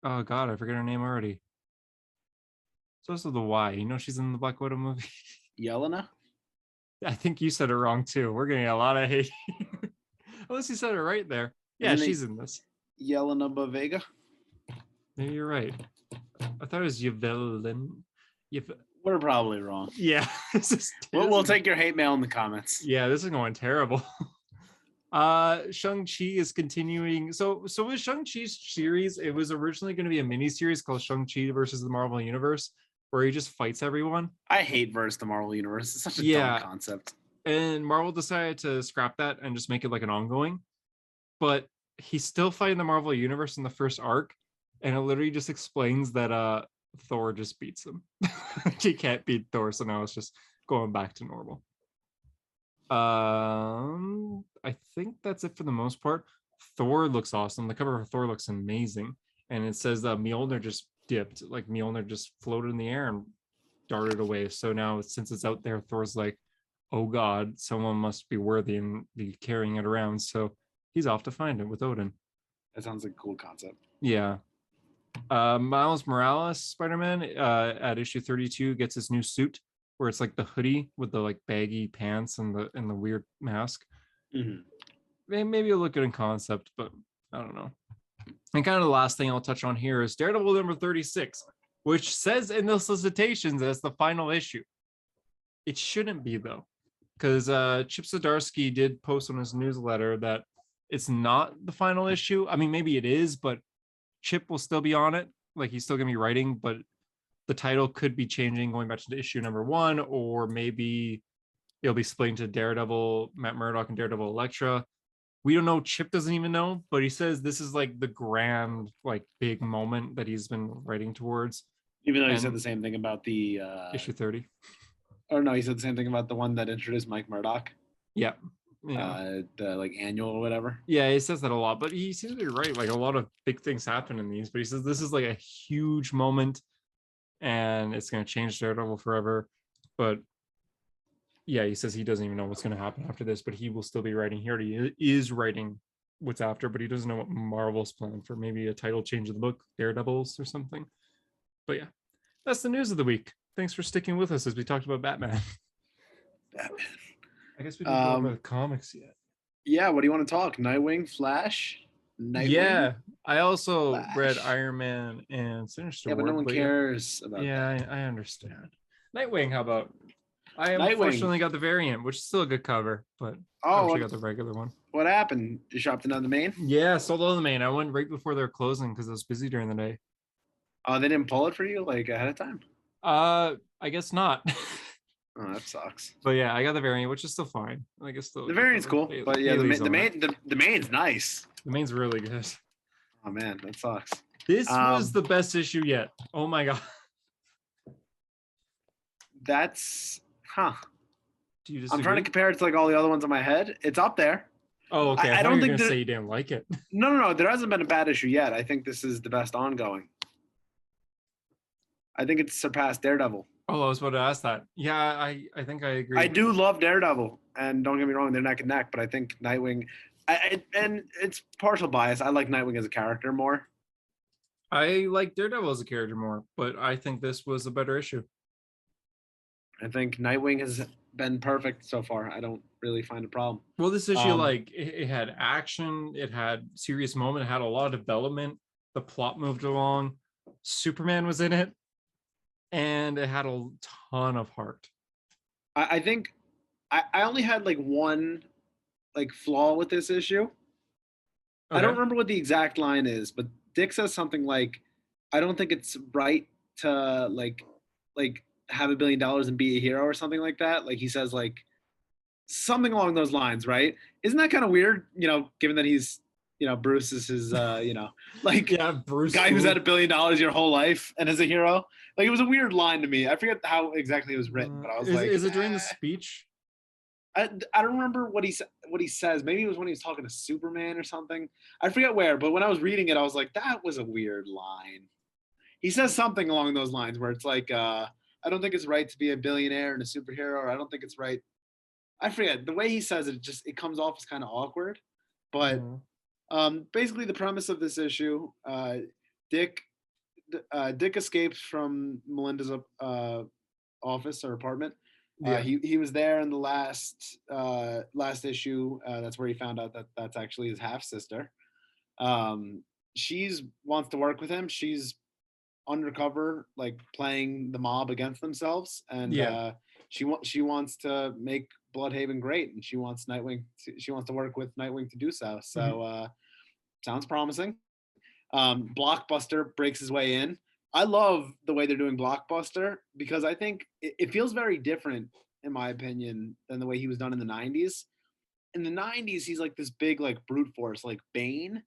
Oh God, I forget her name already. It's also the Y. She's in the Black Widow movie. Yelena. I think you said it wrong too. We're getting a lot of hate. Unless you said it right there. Yeah, she's in this. Yelena Bavega. Maybe you're right. I thought it was Yvelin. We're probably wrong. Yeah. We'll take your hate mail in the comments. Yeah, this is going terrible. Shang-Chi is continuing. So with Shang-Chi's series, it was originally going to be a mini series called Shang-Chi versus the Marvel Universe, where he just fights everyone. I hate versus the Marvel Universe. It's such a dumb concept. And Marvel decided to scrap that and just make it like an ongoing. But he's still fighting the Marvel Universe in the first arc, and it literally just explains that Thor just beats him. He can't beat Thor, so now it's just going back to normal. I think that's it for the most part. Thor looks awesome. The cover of Thor looks amazing, and it says Mjolnir just dipped, like Mjolnir just floated in the air and darted away. So now since it's out there, Thor's like, oh God, someone must be worthy and be carrying it around. So he's off to find it with Odin. That sounds like a cool concept. Yeah. Miles Morales Spider-Man at issue 32 gets his new suit where it's like the hoodie with the like baggy pants and the weird mask. Mhm. Maybe it'll look good in concept, but I don't know. And kind of the last thing I'll touch on here is Daredevil number 36, which says in the solicitations as the final issue. It shouldn't be though, because Chip Zdarsky did post on his newsletter that it's not the final issue. I mean, maybe it is, but Chip will still be on it. Like he's still gonna be writing, but the title could be changing going back to issue number 1, or maybe it'll be split into Daredevil, Matt Murdock, and Daredevil Elektra. We don't know. Chip doesn't even know, but he says this is like the grand, like big moment that he's been writing towards. Even though he said the same thing about the issue 30. Or no, he said the same thing about the one that introduced Mike Murdock. Yeah. The like annual or whatever. Yeah, he says that a lot, but he seems to be right. Like a lot of big things happen in these, but he says this is like a huge moment and it's going to change Daredevil forever. But yeah, he says he doesn't even know what's going to happen after this, but he will still be writing. He already is writing what's after, but he doesn't know what Marvel's plan for, maybe a title change of the book, Daredevils or something. But yeah, that's the news of the week. Thanks for sticking with us as we talked about Batman. I guess we didn't go over the comics yet. Yeah, what do you want to talk? Nightwing, Flash? Nightwing? Yeah, I also read Iron Man and Sinister Ward. Yeah, but no one cares about that. Yeah, I understand. Nightwing, how about? I unfortunately got the variant, which is still a good cover, but I wish I got the regular one. What happened? You shopped it on the main? Yeah, sold on the main. I went right before they were closing because I was busy during the day. Oh, they didn't pull it for you like ahead of time? I guess not. Oh, that sucks. But yeah, I got the variant, which is still fine. I guess the variant's cool, but yeah, the main's nice. The main's really good. Oh man, that sucks. This was the best issue yet. Oh my god. That's Do you I'm trying to compare it to like all the other ones in my head. It's up there. Oh, okay. I don't think you were gonna say you didn't like it. No. There hasn't been a bad issue yet. I think this is the best ongoing. I think it's surpassed Daredevil. Oh, I was about to ask that. Yeah, I think I agree. I do love Daredevil, and don't get me wrong, they're neck and neck. But I think Nightwing, and it's partial bias. I like Nightwing as a character more. I like Daredevil as a character more, but I think this was a better issue. I think Nightwing has been perfect so far. I don't really find a problem. Well, this issue, like, it had action, it had serious moment, it had a lot of development. The plot moved along. Superman was in it, and it had a ton of heart. I think I only had like one like flaw with this issue. Okay. I don't remember what the exact line is, but Dick says something like, "I don't think it's right to like have $1 billion and be a hero," or something like that. Like he says like something along those lines, right? Isn't that kind of weird? You know, given that he's, you know, Bruce is his, you know, like Bruce guy who's had $1 billion your whole life and is a hero. Like it was a weird line to me. I forget how exactly it was written, but I was like, is it during the speech? I don't remember what he says. Maybe it was when he was talking to Superman or something. I forget where, but when I was reading it, I was like, that was a weird line. He says something along those lines where it's like, I don't think it's right to be a billionaire and a superhero, or I don't think it's right. I forget the way he says it. It comes off as kind of awkward, but basically the premise of this issue, Dick escapes from Melinda's office or apartment. He was there in the last issue. That's where he found out that that's actually his half sister. She's wants to work with him. She's undercover, like playing the mob against themselves, and she wants to make Bloodhaven great, and she wants to work with Nightwing to do so. So sounds promising. Blockbuster breaks his way in. I love the way they're doing Blockbuster because I think it feels very different, in my opinion, than the way he was done in the 90s. In the 90s, he's like this big, like brute force, like Bane,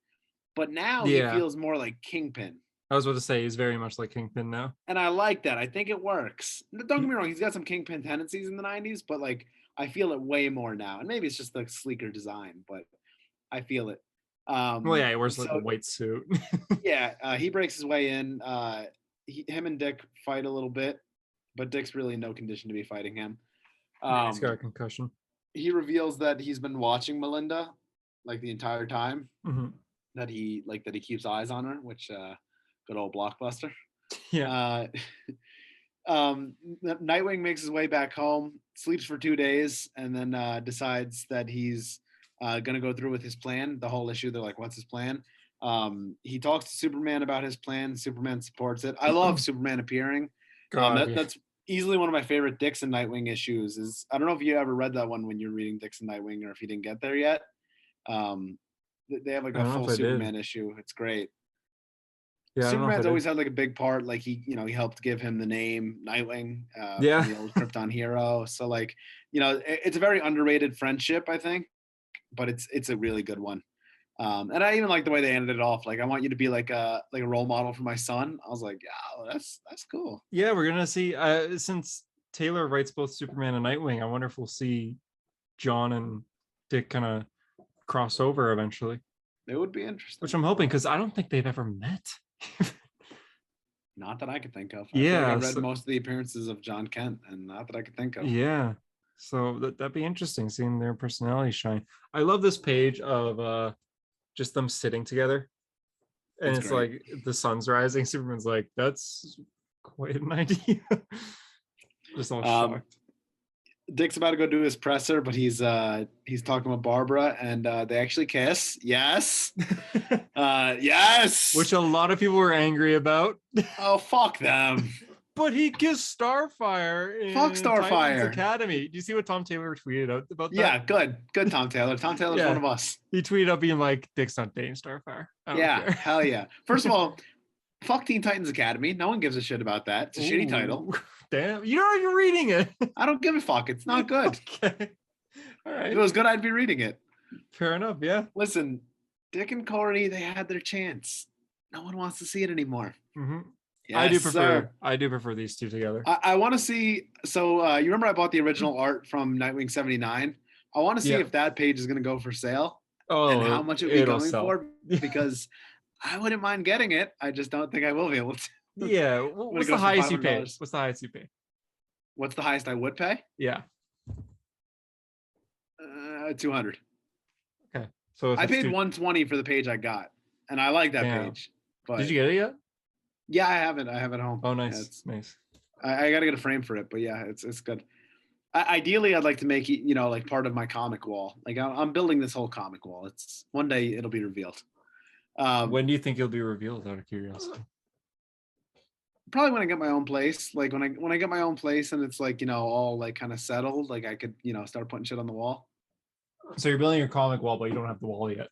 but now he feels more like Kingpin. I was about to say he's very much like Kingpin now. And I like that. I think it works. Don't get me wrong, he's got some Kingpin tendencies in the 90s, but like I feel it way more now. And maybe it's just the sleeker design, but I feel it. Well, yeah, he wears like a white suit. He breaks his way in. Him and Dick fight a little bit. but Dick's really in no condition to be fighting him. Yeah, he's got a concussion. He reveals that he's been watching Melinda like the entire time. Mm-hmm. That he keeps eyes on her, which good old Blockbuster. Yeah. Nightwing makes his way back home, sleeps for 2 days, and then decides that he's gonna go through with his plan. The whole issue, they're like, "What's his plan?" He talks to Superman about his plan. Superman supports it. I love Superman appearing. God, That's easily one of my favorite Dix and Nightwing issues. Is I don't know if you ever read that one when you're reading Dix and Nightwing, or if you didn't get there yet. They have like a full Superman issue. It's great. Yeah, Superman's always had like a big part. Like he helped give him the name Nightwing, Yeah. from the old Krypton hero. So like, it's a very underrated friendship, I think, but it's a really good one. And I even like the way they ended it off. Like, I want you to be like a role model for my son. I was like, yeah, that's cool. Yeah, we're gonna see. Since Taylor writes both Superman and Nightwing, I wonder if we'll see John and Dick kind of cross over eventually. It would be interesting. Which I'm hoping, because I don't think they've ever met. Not that I could think of. I read most of the appearances of John Kent, and not that I could think of. Yeah. So that'd be interesting, seeing their personality shine. I love this page of just them sitting together. And it's great. Like the sun's rising. Superman's like, that's quite an idea. Just all shocked. Dick's about to go do his presser, but he's talking with Barbara, and they actually kiss. Yes. Yes. Which a lot of people were angry about. Oh, fuck them. But he kissed Starfire in Titans Academy. Do you see what Tom Taylor tweeted out about that? Yeah, good. Good, Tom Taylor. Tom Taylor's one of us. He tweeted out being like, Dick's not dating Starfire. Yeah, hell yeah. First of all, fuck Teen Titans Academy. No one gives a shit about that. It's a shitty title. Damn, you're not even reading it. I don't give a fuck. It's not good. Okay. All right. If it was good, I'd be reading it. Fair enough, yeah. Listen, Dick and Corey, they had their chance. No one wants to see it anymore. Mm-hmm. Yes, I do prefer these two together. I want to see. So you remember I bought the original art from Nightwing 79. I want to see if that page is going to go for sale. And how much it would be going for, because I wouldn't mind getting it. I just don't think I will be able to. Yeah. What's the highest you pay? What's the highest you pay? What's the highest I would pay? Yeah. 200. Okay. So I paid 120 for the page I got, and I like that page. But did you get it yet? Yeah, I have it. I have it home. Oh, nice. Yeah, nice. I got to get a frame for it, but yeah, it's good. Ideally, I'd like to make it, like part of my comic wall. Like I'm building this whole comic wall. It's one day it'll be revealed. When do you think it'll be revealed? Out of curiosity. Probably when I get my own place. Like when I get my own place and it's like all like kind of settled. Like I could start putting shit on the wall. So you're building your comic wall, but you don't have the wall yet.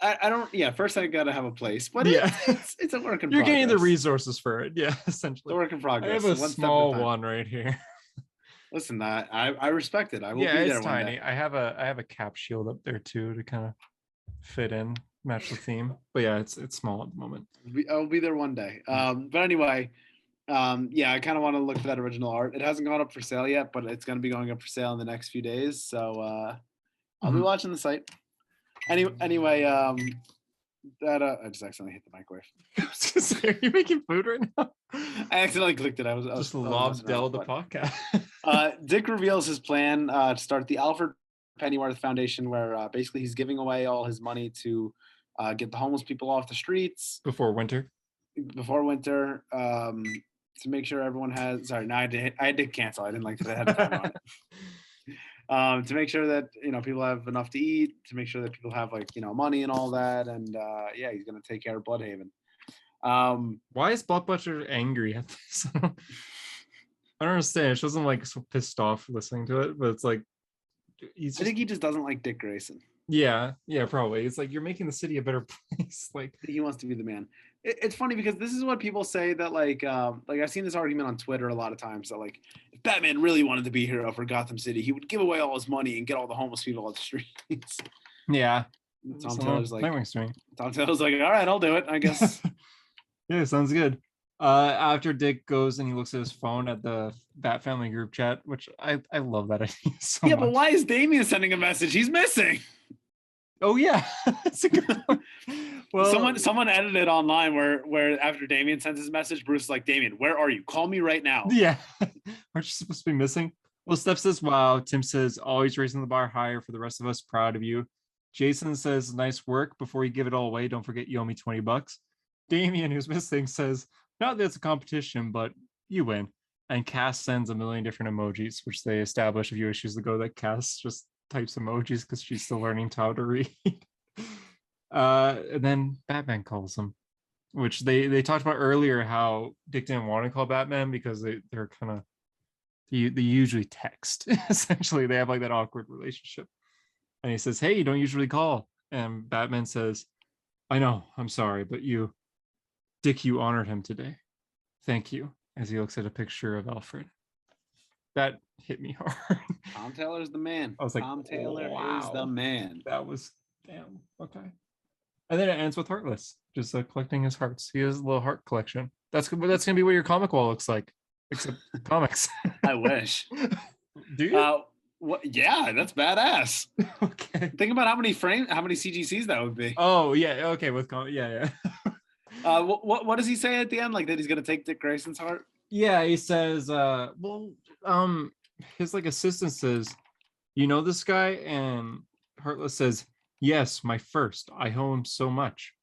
I don't. Yeah, first I gotta have a place, but yeah, it's a work in progress. You're getting the resources for it. Yeah, essentially. It's a work in progress. I have a small one right here. Listen, I respect it. I will be there. It's tiny. I have a cap shield up there too to kind of fit in, match the theme. But yeah, it's small at the moment. I'll be there one day. But anyway, yeah, I kind of want to look for that original art. It hasn't gone up for sale yet, but it's going to be going up for sale in the next few days. So I'll be watching the site. Anyway, that I just accidentally hit the microwave. Are you making food right now? I accidentally clicked it. I was just lobbed Dell the podcast. Dick reveals his plan to start the Alfred Pennyworth Foundation, where basically he's giving away all his money to get the homeless people off the streets before winter. To make sure everyone has. Sorry, no, I had to cancel. I didn't like that I had time on it. To make sure that people have enough to eat, to make sure that people have money and all that, and yeah, he's gonna take care of Bloodhaven. Why is Blockbuster angry at this? I don't understand. She wasn't like so pissed off listening to it, but it's like I think he just doesn't like Dick Grayson. Yeah, probably. It's like you're making the city a better place. Like he wants to be the man. It's funny because this is what people say that like I've seen this argument on Twitter a lot of times that like if Batman really wanted to be a hero for Gotham City, he would give away all his money and get all the homeless people off the streets. Yeah. Tom Taylor's like, all right, I'll do it, I guess. Yeah, sounds good. After Dick goes and he looks at his phone at the Bat Family group chat, which I love that idea so much. But why is Damian sending a message? He's missing. Oh yeah, that's a good one. Well, someone edited online where after Damien sends his message, Bruce is like, Damien, where are you? Call me right now. yeah. Aren't you supposed to be missing? Well, Steph says, wow. Tim says, always raising the bar higher for the rest of us. Proud of you. Jason says, nice work. Before you give it all away, don't forget you owe me $20. Damien, who's missing, says, not that it's a competition, but you win. And Cass sends a million different emojis, which they established a few issues ago that Cass just types emojis because she's still learning how to read. And then Batman calls him, which they talked about earlier, how Dick didn't want to call Batman because they're kind of they usually text. Essentially, they have like that awkward relationship. And he says, hey, you don't usually call. And Batman says, I know, I'm sorry, but Dick, you honored him today. Thank you. As he looks at a picture of Alfred. That hit me hard. Tom Taylor's the man. I was like, Tom Taylor wow. is the man. That was damn. Okay. And then it ends with Heartless, just collecting his hearts. He has a little heart collection. That's gonna be what your comic wall looks like, except comics. I wish. Do you? What? Yeah, that's badass. Okay. Think about how many CGCs that would be. Oh yeah. Okay. With yeah. What does he say at the end? Like that he's gonna take Dick Grayson's heart? Yeah, he says, his like assistant says, you know this guy? And Heartless says, yes, my first. I owe him so much.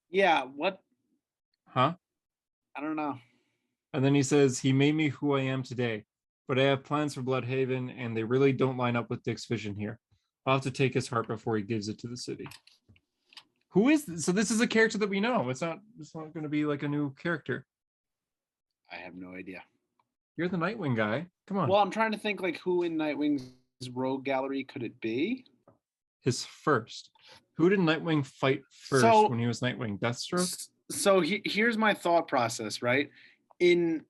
Yeah, what? Huh? I don't know. And then he says, he made me who I am today, but I have plans for Bloodhaven, and they really don't line up with Dick's vision here. I'll have to take his heart before he gives it to the city. Who is this? So this is a character that we know. It's not going to be like a new character. I have no idea. You're the Nightwing guy. Come on. Well, I'm trying to think like who in Nightwing's rogue gallery could it be? His first. Who did Nightwing fight first when he was Nightwing? Deathstroke? So here's my thought process, right? In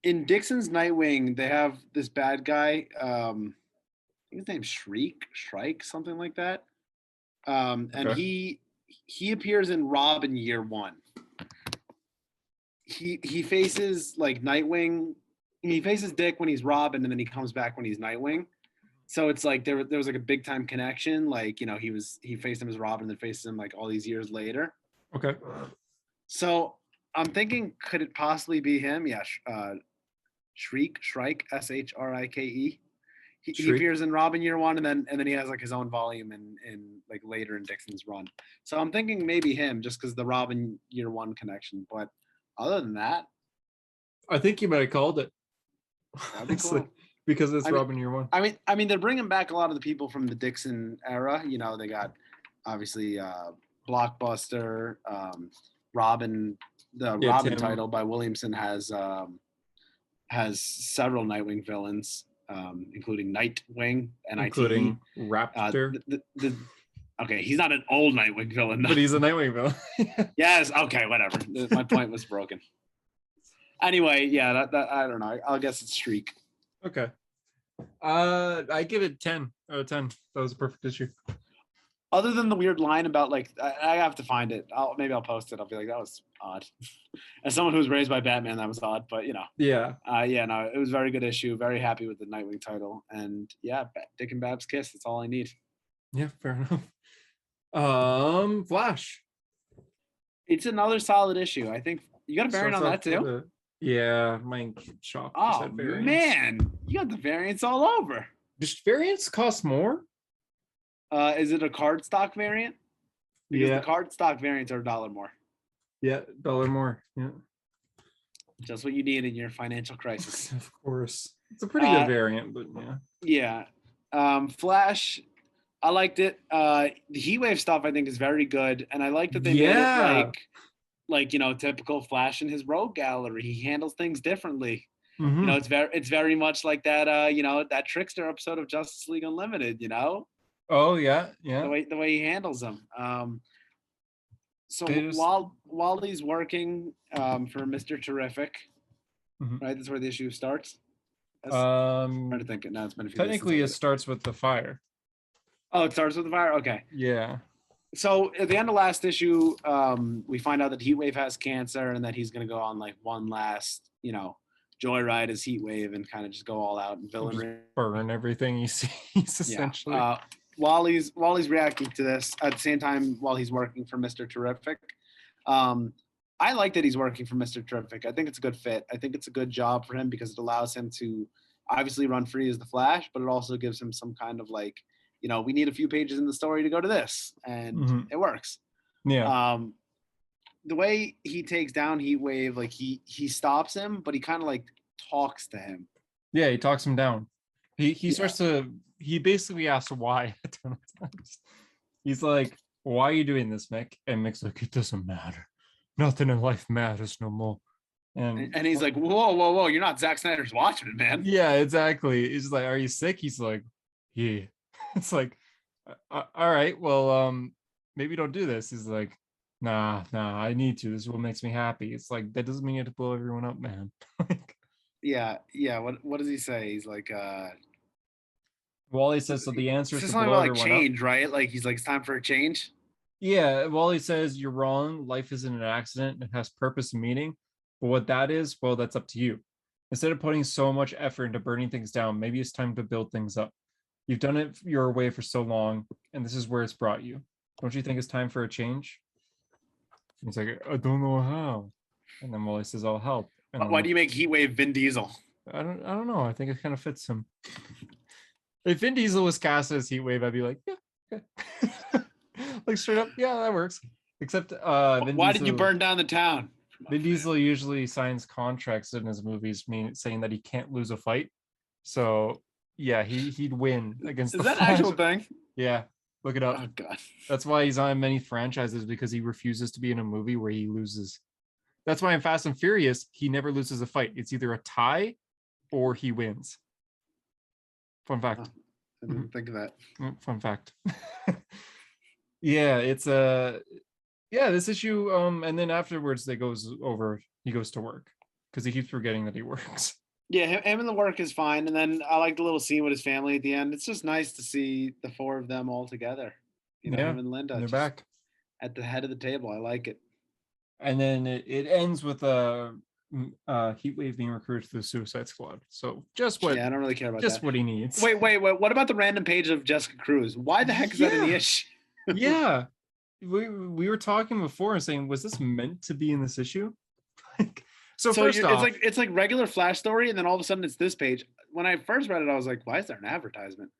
Dixon's Nightwing, they have this bad guy. I think his name's Shrike, something like that. And he appears in Robin Year One. He faces like Nightwing. He faces Dick when he's Robin, and then he comes back when he's Nightwing. So it's like there was like a big time connection. Like, you know, he faced him as Robin, then faces him like all these years later. Okay. So I'm thinking, could it possibly be him? Yeah, Shrike, Shrike. He appears in Robin Year One, and then he has like his own volume in like later in Dixon's run. So I'm thinking maybe him, just because the Robin Year One connection. But other than that, I think you might have called it. That'd be cool. Because it's Robin Year One. I mean, they're bringing back a lot of the people from the Dixon era. You know, they got obviously Blockbuster, Robin. The Robin title by Williamson has several Nightwing villains, including Nightwing, including Raptor. Okay, he's not an old Nightwing villain, but he's a Nightwing villain. Yes. Okay. Whatever. My point was broken. Anyway, yeah. That I don't know. I'll guess it's Shriek. Okay. I give it 10 out of 10. That was a perfect issue. Other than the weird line about like, I have to find it. Maybe I'll post it. I'll be like, that was odd. As someone who was raised by Batman, that was odd. But you know. Yeah. Yeah. No, it was a very good issue. Very happy with the Nightwing title. And yeah, Dick and Bab's kiss. That's all I need. Yeah. Fair enough. Flash. It's another solid issue. I think you got a variant on that too. Yeah, my shop. Oh man, you got the variants all over. Does variants cost more? Is it a card stock variant? Because the card stock variants are $1 more. Yeah, $1 more. Yeah. Just what you need in your financial crisis. Of course. It's a pretty good variant, but yeah. Yeah. Flash, I liked it. The Heatwave stuff I think is very good. And I like that they made it like, you know, typical Flash in his rogue gallery. He handles things differently. Mm-hmm. You know, it's very much like that you know, that Trickster episode of Justice League Unlimited, you know? Oh yeah. The way he handles them. So while he's working for Mr. Terrific, right? That's where the issue starts. I'm trying to think. No, it's been a few technically it starts with the fire. Oh, it starts with the fire? Okay. Yeah. So at the end of last issue, we find out that Heatwave has cancer and that he's going to go on like one last, you know, joyride as Heatwave and kind of just go all out and villain burn everything he sees essentially. Wally's reacting to this at the same time while he's working for Mr. Terrific. I like that he's working for Mr. Terrific. I think it's a good fit. I think it's a good job for him because it allows him to obviously run free as the Flash, but it also gives him some kind of like, we need a few pages in the story to go to this, and it works. Yeah. The way he takes down Heatwave, like he stops him, but he kind of like talks to him. Yeah, he talks him down. He starts to, he basically asks why a ton of times. He's like, why are you doing this, Mick? And Mick's like, it doesn't matter. Nothing in life matters no more. And he's like, whoa, you're not Zack Snyder's Watchmen, man. Yeah, exactly. He's like, are you sick? He's like, yeah. It's like, all right, well, maybe don't do this. He's like, nah, I need to. This is what makes me happy. It's like, that doesn't mean you have to blow everyone up, man. Yeah. What does he say? He's like, Wally says, so the answer is to something blow about like everyone change, up. right? Like he's like, it's time for a change. Yeah, Wally says, you're wrong. Life isn't an accident. It has purpose and meaning. But what that is, well, that's up to you. Instead of putting so much effort into burning things down, maybe it's time to build things up. You've done it your way for so long, and this is where it's brought you. Don't you think it's time for a change? He's like, I don't know how. And then Wally says, I'll help. And Why do you make Heatwave Vin Diesel? I don't know. I think it kind of fits him. If Vin Diesel was cast as Heatwave, I'd be like, yeah, okay. Like straight up, yeah, that works. Except why did you burn down the town? Vin Diesel usually signs contracts in his movies, saying that he can't lose a fight. So yeah, he'd win against. Is that an actual thing? Yeah, look it up. Oh god. That's why he's on many franchises, because he refuses to be in a movie where he loses. That's why in Fast and Furious, he never loses a fight. It's either a tie or he wins. Fun fact. I didn't think of that. Fun fact. Yeah, it's this issue, and then afterwards he goes to work because he keeps forgetting that he works. Yeah, him and the work is fine, and then I like the little scene with his family at the end. It's just nice to see the four of them all together. Him and Linda. They're back at the head of the table. I like it. And then it ends with Heatwave being recruited to the Suicide Squad. So just what? Yeah, I don't really care about just that. what he needs. Wait. What about the random page of Jessica Cruz? Why the heck is that in the issue? Yeah, we were talking before and saying, was this meant to be in this issue? So first off, it's like regular Flash story, and then all of a sudden it's this page. When I first read it, I was like, why is there an advertisement?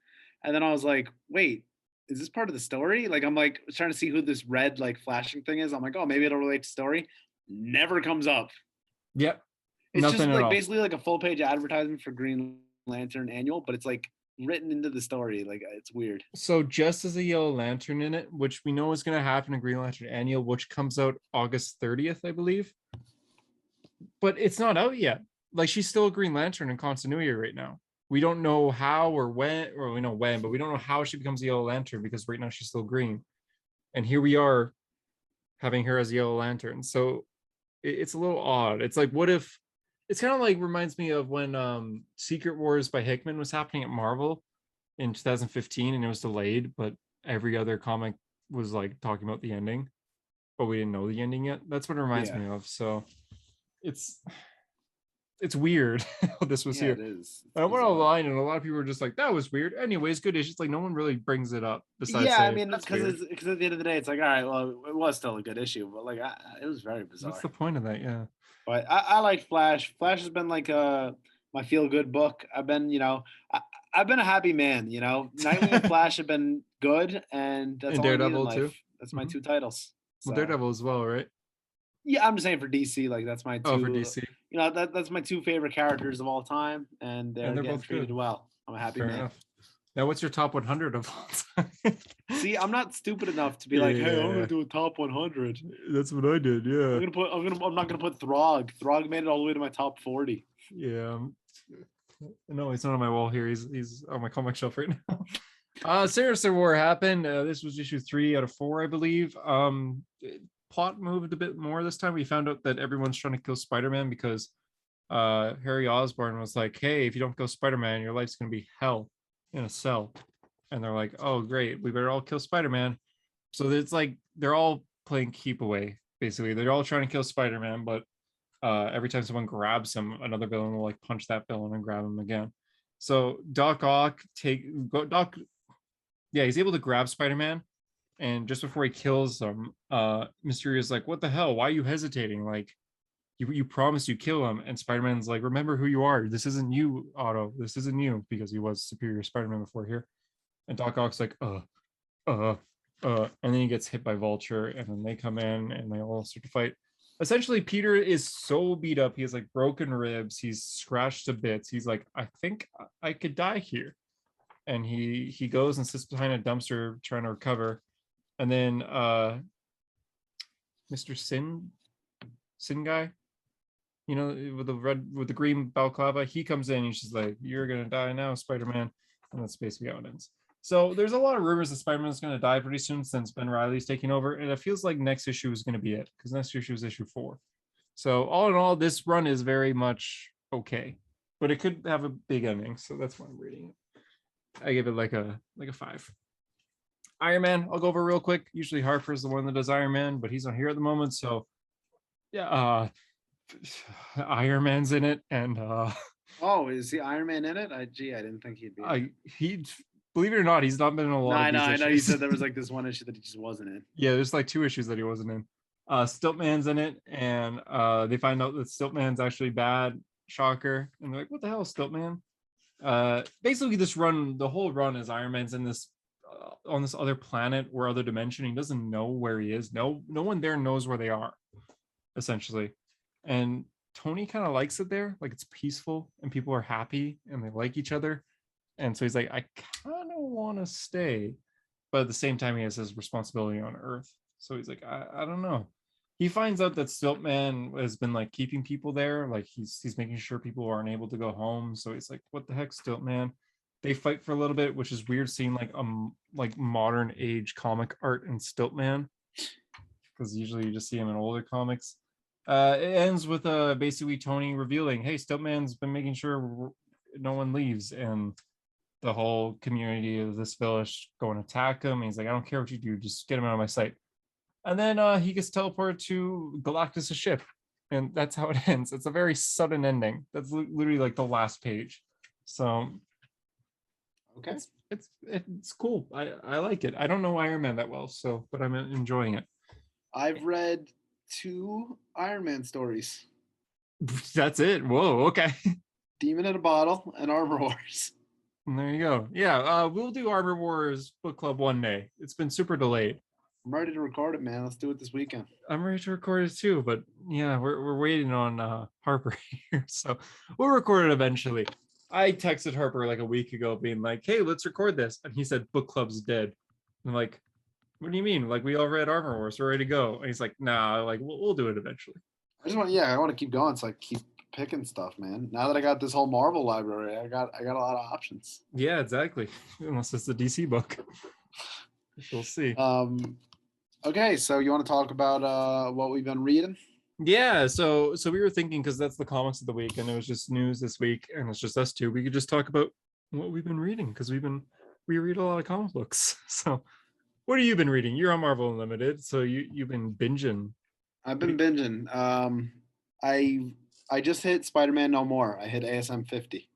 And then I was like, wait, is this part of the story? Like, I'm like trying to see who this red like flashing thing is. I'm like, oh, maybe it'll relate to story. Never comes up. Yep. It's just like basically like a full page advertisement for Green Lantern Annual, but it's like written into the story. Like, it's weird. So just as a Yellow Lantern in it, which we know is going to happen in Green Lantern Annual, which comes out August 30th, I believe. But it's not out yet. Like, she's still a Green Lantern in continuity right now. We don't know how or when, or we know when, but we don't know how she becomes a Yellow Lantern because right now she's still green. And here we are having her as a Yellow Lantern. So it's a little odd. It's like, what if, it's kind of like reminds me of when Secret Wars by Hickman was happening at Marvel in 2015 and it was delayed, but every other comic was like talking about the ending, but we didn't know the ending yet. That's what it reminds me of. So it's weird how this was here. It is. I went online and a lot of people were just like, that was weird. Anyways, good issue. It's like no one really brings it up besides I mean, because at the end of the day, it's like, all right, well, it was still a good issue, but like it was very bizarre. What's the point of that? Yeah. But I like Flash. Flash has been like my feel good book. I've been, I've been a happy man. Nightwing and Flash have been good, and that's and all Daredevil I need in life. Too. That's my two titles. Well, Daredevil as well, right? Yeah, I'm just saying for DC, like that's my two. Oh, for DC. That's my two favorite characters of all time, and they're getting both treated good. well. I'm a happy Fair man. enough. Now, what's your top 100 of all time? See, I'm not stupid enough to be like, hey, I'm gonna do a top 100. That's what I did. Yeah. I'm not gonna put Throg. Throg made it all the way to my top 40. Yeah. No, he's not on my wall here. He's on my comic shelf right now. Sinister War happened. This was issue 3 out of 4, I believe. Plot moved a bit more this time. We found out that everyone's trying to kill Spider-Man because Harry Osborn was like, hey, if you don't kill Spider-Man, your life's gonna be hell in a cell. And they're like, oh great, we better all kill Spider-Man. So it's like they're all playing keep away, basically. They're all trying to kill Spider-Man, but every time someone grabs him, another villain will like punch that villain and grab him again. So Doc Ock Yeah, he's able to grab Spider-Man, and just before he kills him, Mysterio's like, "What the hell? Why are you hesitating? Like, you promised you kill him." And Spider-Man's like, "Remember who you are. This isn't you, Otto. This isn't you," because he was Superior Spider-Man before here. And Doc Ock's like, uh, and then he gets hit by Vulture, and then they come in and they all start to fight. Essentially, Peter is so beat up. He has like broken ribs. He's scratched to bits. He's like, I think I could die here. And he goes and sits behind a dumpster trying to recover. And then Mr. Sin guy, you know, with the green balaclava, he comes in and she's like, "You're gonna die now, Spider-Man." And that's basically how it ends. So there's a lot of rumors that Spider-Man is going to die pretty soon since Ben Reilly's taking over, and it feels like next issue is going to be it, because next issue is issue 4. So all in all, this run is very much okay, but it could have a big ending. So that's why I'm reading it. I give it like a 5. Iron Man, I'll go over real quick. Usually Harper's the one that does Iron Man, but he's not here at the moment. So yeah, Iron Man's in it, and Oh, is the Iron Man in it? I didn't think he'd be. He, believe it or not, he's not been in a lot of these issues. I know. You said there was like this one issue that he just wasn't in. Yeah, there's like 2 issues that he wasn't in. Stiltman's in it, and they find out that Stiltman's actually bad. Shocker. And they're like, "What the hell, Stiltman?" Basically, the whole run is Iron Man's in this on this other planet or other dimension. He doesn't know where he is. No one there knows where they are, essentially. And Tony kind of likes it there, like it's peaceful and people are happy and they like each other. And so he's like, I kind of want to stay, but at the same time, he has his responsibility on Earth. So he's like, I don't know. He finds out that Stiltman has been like keeping people there, like he's making sure people aren't able to go home. So he's like, what the heck, Stiltman? They fight for a little bit, which is weird seeing like modern age comic art in Stiltman, because usually you just see him in older comics. It ends with basically Tony revealing, hey, Stiltman's been making sure no one leaves, and the whole community of this village go and attack him. He's like, I don't care what you do, just get him out of my sight. And then he gets teleported to Galactus' ship, and that's how it ends. It's a very sudden ending. That's literally like the last page. So okay, it's cool. I like it. I don't know Iron Man that well, but I'm enjoying it. I've read 2 Iron Man stories. That's it. Whoa, okay. Demon in a Bottle and Armor Wars. And there you go. Yeah, we'll do Armor Wars book club one day. It's been super delayed. I'm ready to record it, man. Let's do it this weekend. I'm ready to record it too, but yeah, we're waiting on Harper here, so we'll record it eventually. I texted Harper like a week ago, being like, "Hey, let's record this," and he said, "Book club's dead." I'm like, "What do you mean? Like we all read Armor Wars, we're ready to go." And he's like, "Nah, like we'll do it eventually." I want to keep going, so I keep picking stuff, man. Now that I got this whole Marvel library, I got a lot of options. Yeah, exactly. Unless it's the DC book, we'll see. Okay, so you want to talk about what we've been reading? Yeah, so we were thinking, because that's the comics of the week, and it was just news this week, and it's just us two. We could just talk about what we've been reading, because we read a lot of comic books. So, what have you been reading? You're on Marvel Unlimited, so you've been binging. I've been binging. I just hit Spider-Man No More. I hit ASM 50.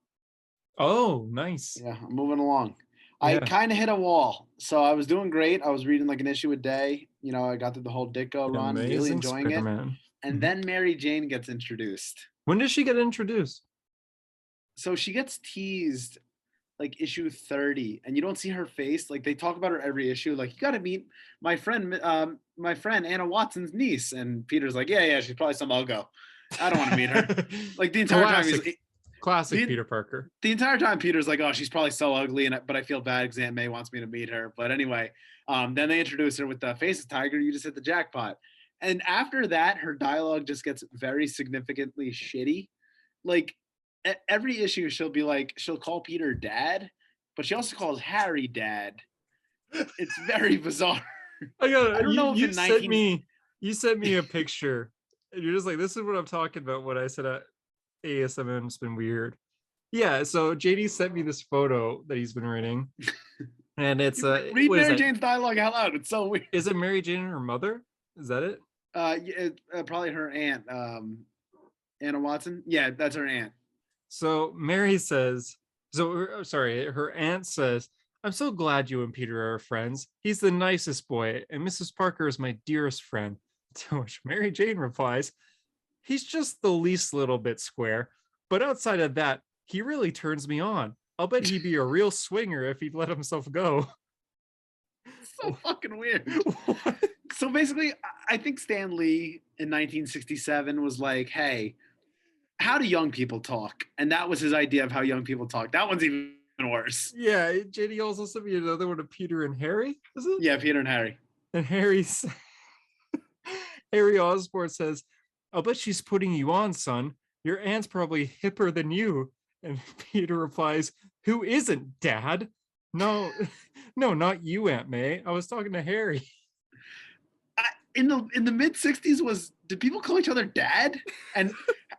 Oh, nice. Yeah, I'm moving along. Yeah. I kind of hit a wall. So I was doing great. I was reading like an issue a day. You know, I got through the whole Ditko run, really enjoying Spider-Man. It. And then Mary Jane gets introduced. When does she get introduced? So she gets teased like issue 30, and you don't see her face. Like they talk about her every issue. Like, you got to meet my friend Anna Watson's niece. And Peter's like, yeah, she's probably some uggo. I don't want to meet her. Like the entire time he's classic Peter Parker. The entire time Peter's like, oh, she's probably so ugly, but I feel bad because Aunt May wants me to meet her. But anyway, then they introduce her with the Faces Tiger. You just hit the jackpot. And after that, her dialogue just gets very significantly shitty. Like every issue, she'll call Peter dad, but she also calls Harry dad. It's very bizarre. I don't know if you sent me a picture. And you're just like, this is what I'm talking about when I said ASMM's been weird. Yeah, so JD sent me this photo that he's been reading. And it's read Mary Jane's dialogue out loud. It's so weird. Is it Mary Jane and her mother? Is that it? Probably her aunt, Anna Watson. Yeah, that's her aunt. So Mary says, her aunt says, I'm so glad you and Peter are friends. He's the nicest boy, and Mrs. Parker is my dearest friend. To which Mary Jane replies, he's just the least little bit square, but outside of that, he really turns me on. I'll bet he'd be a real swinger if he'd let himself go. So fucking weird. What? So basically, I think Stan Lee in 1967 was like, hey, how do young people talk? And that was his idea of how young people talk. That one's even worse. Yeah, JD also sent me another one of Peter and Harry, is it? Yeah, Peter and Harry. And Harry Osborne says, I'll bet she's putting you on, son. Your aunt's probably hipper than you. And Peter replies, who isn't, Dad? No, no, not you, Aunt May. I was talking to Harry. In the mid 60s, did people call each other dad? And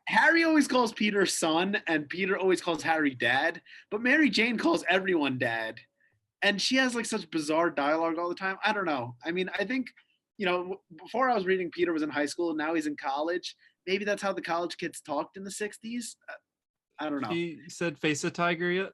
Harry always calls Peter son, and Peter always calls Harry dad. But Mary Jane calls everyone dad. And she has like such bizarre dialogue all the time. I don't know. I mean, I think, before I was reading, Peter was in high school, and now he's in college. Maybe that's how the college kids talked in the 60s. I don't know. He said face a tiger yet?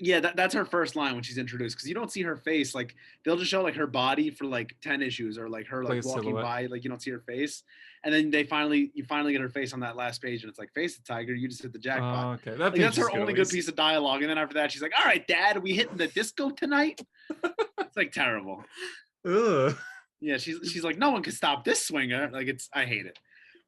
Yeah, that's her first line when she's introduced, because you don't see her face. Like, they'll just show like her body for like 10 issues, or like her like walking silhouette. by, like you don't see her face. And then you finally get her face on that last page, and it's like, face the tiger, you just hit the jackpot. Oh, okay. Like, that's her only good piece of dialogue. And then after that, she's like, all right, Dad, are we hitting the disco tonight? It's like terrible. Ugh. Yeah, she's like, no one can stop this swinger. Like, I hate it.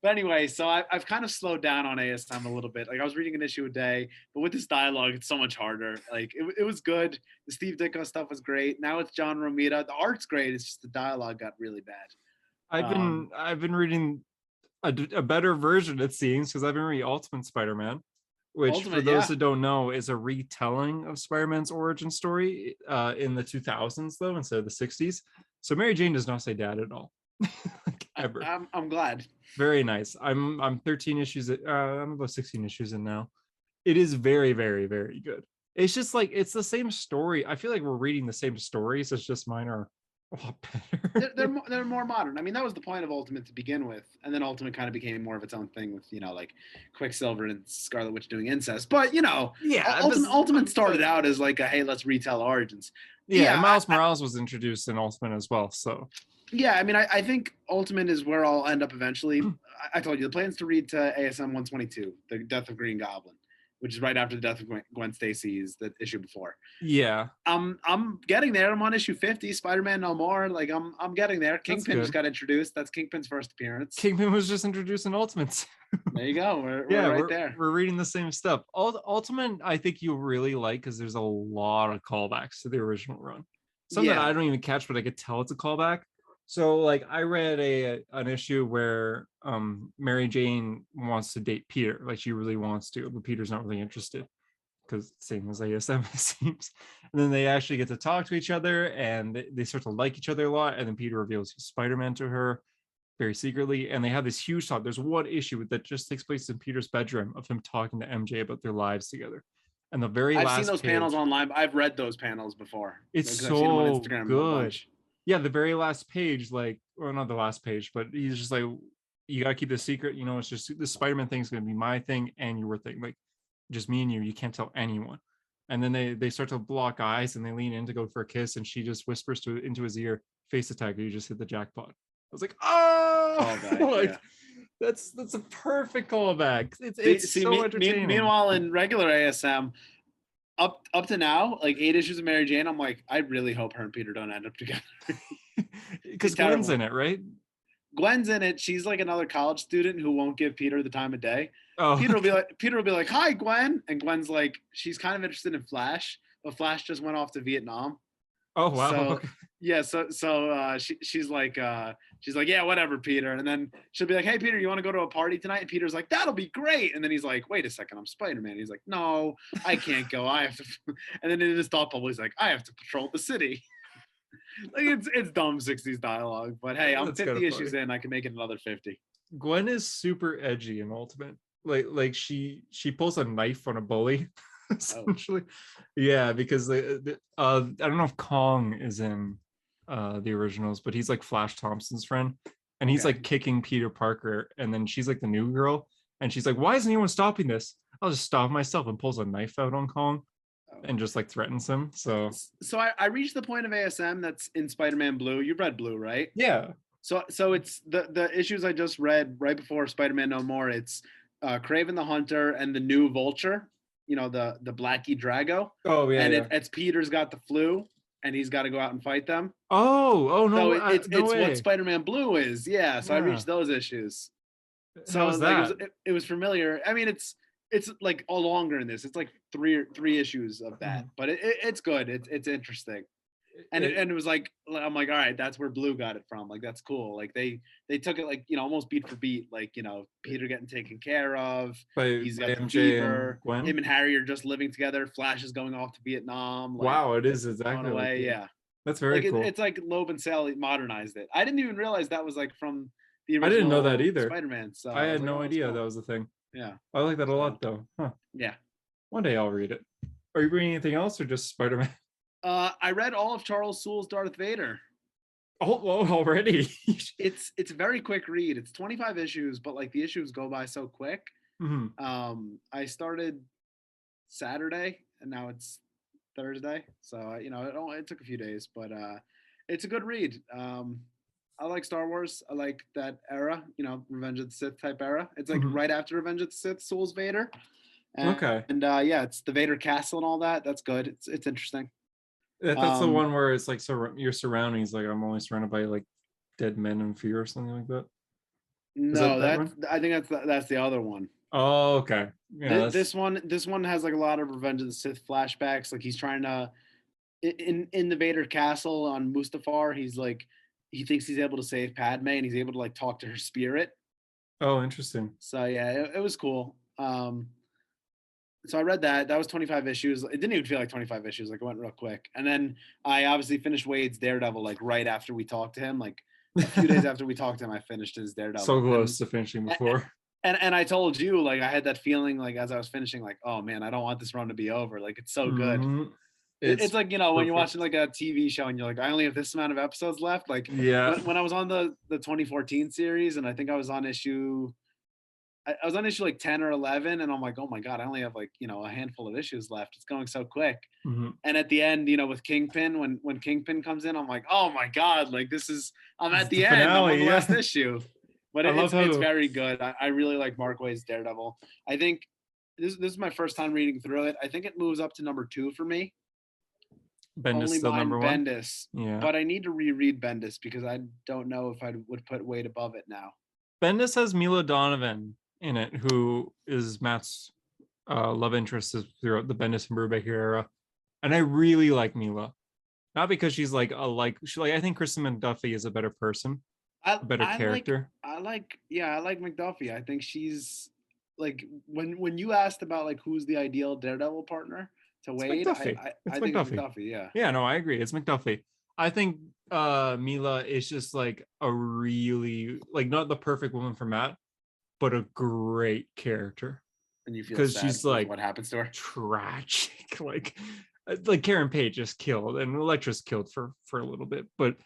But anyway, so I've kind of slowed down on ASM a little bit. Like, I was reading an issue a day, but with this dialogue, it's so much harder. Like, it was good. The Steve Ditko stuff was great. Now it's John Romita. The art's great. It's just the dialogue got really bad. I've been reading a better version, it seems, because I've been reading Ultimate Spider-Man, which for those that don't know is a retelling of Spider-Man's origin story in the 2000s, though, instead of the 60s. So Mary Jane does not say dad at all. Like, ever. I'm glad. Very nice. I'm 13 issues. I'm about 16 issues in now. It is very, very, very good. It's just like, it's the same story. I feel like we're reading the same stories. It's just mine are a lot better. They're more modern. I mean, that was the point of Ultimate to begin with, and then Ultimate kind of became more of its own thing with like Quicksilver and Scarlet Witch doing incest. But Ultimate started out as like a, hey, let's retell origins. Yeah, Miles Morales was introduced in Ultimate as well. So yeah, I mean, I think Ultimate is where I'll end up eventually. I told you the plan's to read to ASM 122, The Death of Green Goblin, which is right after the death of Gwen Stacy's the issue before. Yeah. I'm getting there. I'm on issue 50, Spider-Man No More. Like, I'm getting there. Kingpin just got introduced. That's Kingpin's first appearance. Kingpin was just introduced in Ultimate. There you go. We're right there. We're reading the same stuff. Ultimate, I think you'll really like, because there's a lot of callbacks to the original run. Some that I don't even catch, but I could tell it's a callback. So like, I read an issue where Mary Jane wants to date Peter, like she really wants to, but Peter's not really interested, because same as ASM, it seems. And then they actually get to talk to each other, and they start to like each other a lot. And then Peter reveals he's Spider-Man to her very secretly, and they have this huge talk. There's one issue that just takes place in Peter's bedroom of him talking to MJ about their lives together. And the very last, I've seen those panels online. I've read those panels before. It's so good. Yeah, the very last page, like, well, not the last page, but he's just like, you gotta keep this secret. It's just the Spider-Man thing is gonna be my thing and your thing. Like, just me and you. You can't tell anyone. And then they start to block eyes, and they lean in to go for a kiss, and she just whispers into his ear, "Face attacker, you just hit the jackpot." I was like, oh, that's a perfect callback. It's so entertaining. Meanwhile, in regular ASM, up to now, like 8 issues of Mary Jane, I'm like, I really hope her and Peter don't end up together. Because Gwen's in it, right? Gwen's in it. She's like another college student who won't give Peter the time of day. Oh. Peter will be like, hi, Gwen. And Gwen's like, she's kind of interested in Flash, but Flash just went off to Vietnam. Oh, wow. So, yeah. So she's like, yeah, whatever, Peter. And then she'll be like, hey, Peter, you want to go to a party tonight? And Peter's like, that'll be great. And then he's like, wait a second, I'm Spider-Man. He's like, no, I can't go. I have to. And then in his thought bubble, he's like, I have to patrol the city. Like, it's dumb 60s dialogue, but hey, I'm 50 issues in. I can make it another 50. Gwen is super edgy in Ultimate. Like she pulls a knife on a bully. Essentially. Yeah, because I don't know if Kong is in the originals, but he's like Flash Thompson's friend, and he's like kicking Peter Parker, and then she's like the new girl, and she's like, why isn't anyone stopping this? I'll just stop myself, and pulls a knife out on Kong. and just like threatens him. So So I reached the point of ASM that's in Spider-Man Blue. You read Blue, right? yeah. So it's the issues I just read right before Spider-Man No More. It's Kraven the Hunter and the new Vulture. You know, the Blackie Drago, Oh yeah, and yeah. it's Peter's got the flu, and he's got to go out and fight them. Oh So no, no it's what way. Spider-Man Blue is. Yeah. So I Yeah. reached those issues. So How's like that? it was familiar. I mean, it's like all longer in this. It's like three issues of that, Mhm. but it's good. It's interesting. And It- it was like I'm like, all right, that's where Blue got it from. Like that's cool. Like they took it like, you know, almost beat for beat. Like, you know, Peter getting taken care of. He's by got the MJ and fever. Gwen. Him and Harry are just living together. Flash is going off to Vietnam. Like Wow, it is going exactly like away. that. Yeah, That's like very cool. it's like Loeb and Sally modernized it. I didn't even realize that was like from the I didn't know that original either. Spider-Man. So I I was had like, no oh, that's idea that cool. was a thing. Yeah. I like that a So lot though. Huh. yeah. One day I'll read it. Are you reading anything else or just Spider-Man? I read all of Charles Soule's Darth Vader. Oh, already. It's a very quick read. It's 25 issues, but like the issues go by so quick. Mhm. I started Saturday and now it's Thursday, so you know it took a few days, but it's a good read. I like Star Wars. I like that era, you know, Revenge of the Sith type era. It's like Mhm. right after Revenge of the Sith, Souls Vader, Okay. and yeah, it's the Vader castle and all that. That's good. It's interesting. That's the Um, one where it's like so your surroundings, like I'm only surrounded by like dead men and fear or something like that. Is that no, that that's one? I think that's the other one. Oh, okay. Yeah, that's This one has like a lot of Revenge of the Sith flashbacks. Like he's trying to in the Vader castle on Mustafar. He's like he thinks he's able to save Padme, and he's able to like talk to her spirit. oh interesting. So yeah, it was cool. So I read that. That was 25 issues. It didn't even feel like 25 issues. Like it went real quick. And then I obviously finished Wade's Daredevil like right after we talked to him. Like a few days after we talked to him, I finished his So Daredevil. close to finishing before. And I told you like I had that feeling like as I was finishing, like, oh man, I don't want this run to be over. Like it's so good. Mhm. It's It's like, you know, when you're watching perfect. like a TV show and you're like, I only have this amount of episodes left. Like Yeah. when I was on the 2014 series, and I think I was on issue like 10 or 11, and I'm like, oh my god, I only have like, you know, a handful of issues left. It's going so quick. Mhm. And at the end, you know, with Kingpin, when Kingpin comes in, I'm like, oh my god, like I'm It's at the the end. I'm on finale. the last Yeah. issue. But I love it's how very good. I really like Mark Waid's Daredevil. I think this is my first time reading through it. I think it moves up to number 2 for me, Bendis only still number behind one. Bendis. Yeah. But I need to reread Bendis because I don't know if I would put Wade above it now. Bendis has Mila Donovan in it, who is Matt's love interest throughout the Bendis and Brubaker era. And I really like Mila. Not because she's like I think Kristen McDuffie is a better person, I a better I like character. I like McDuffie. I think she's like when you asked about like who's the ideal Daredevil partner to It's Wade, McDuffie. It's I think it's McDuffie. McDuffie. Yeah. Yeah, no, I agree. It's McDuffie. I think Mila is just like a really like not the perfect woman for Matt, but a great character And you feel because sad she's with like what happens to her. tragic. Like Karen Page just killed and Elektra's killed for a little bit, but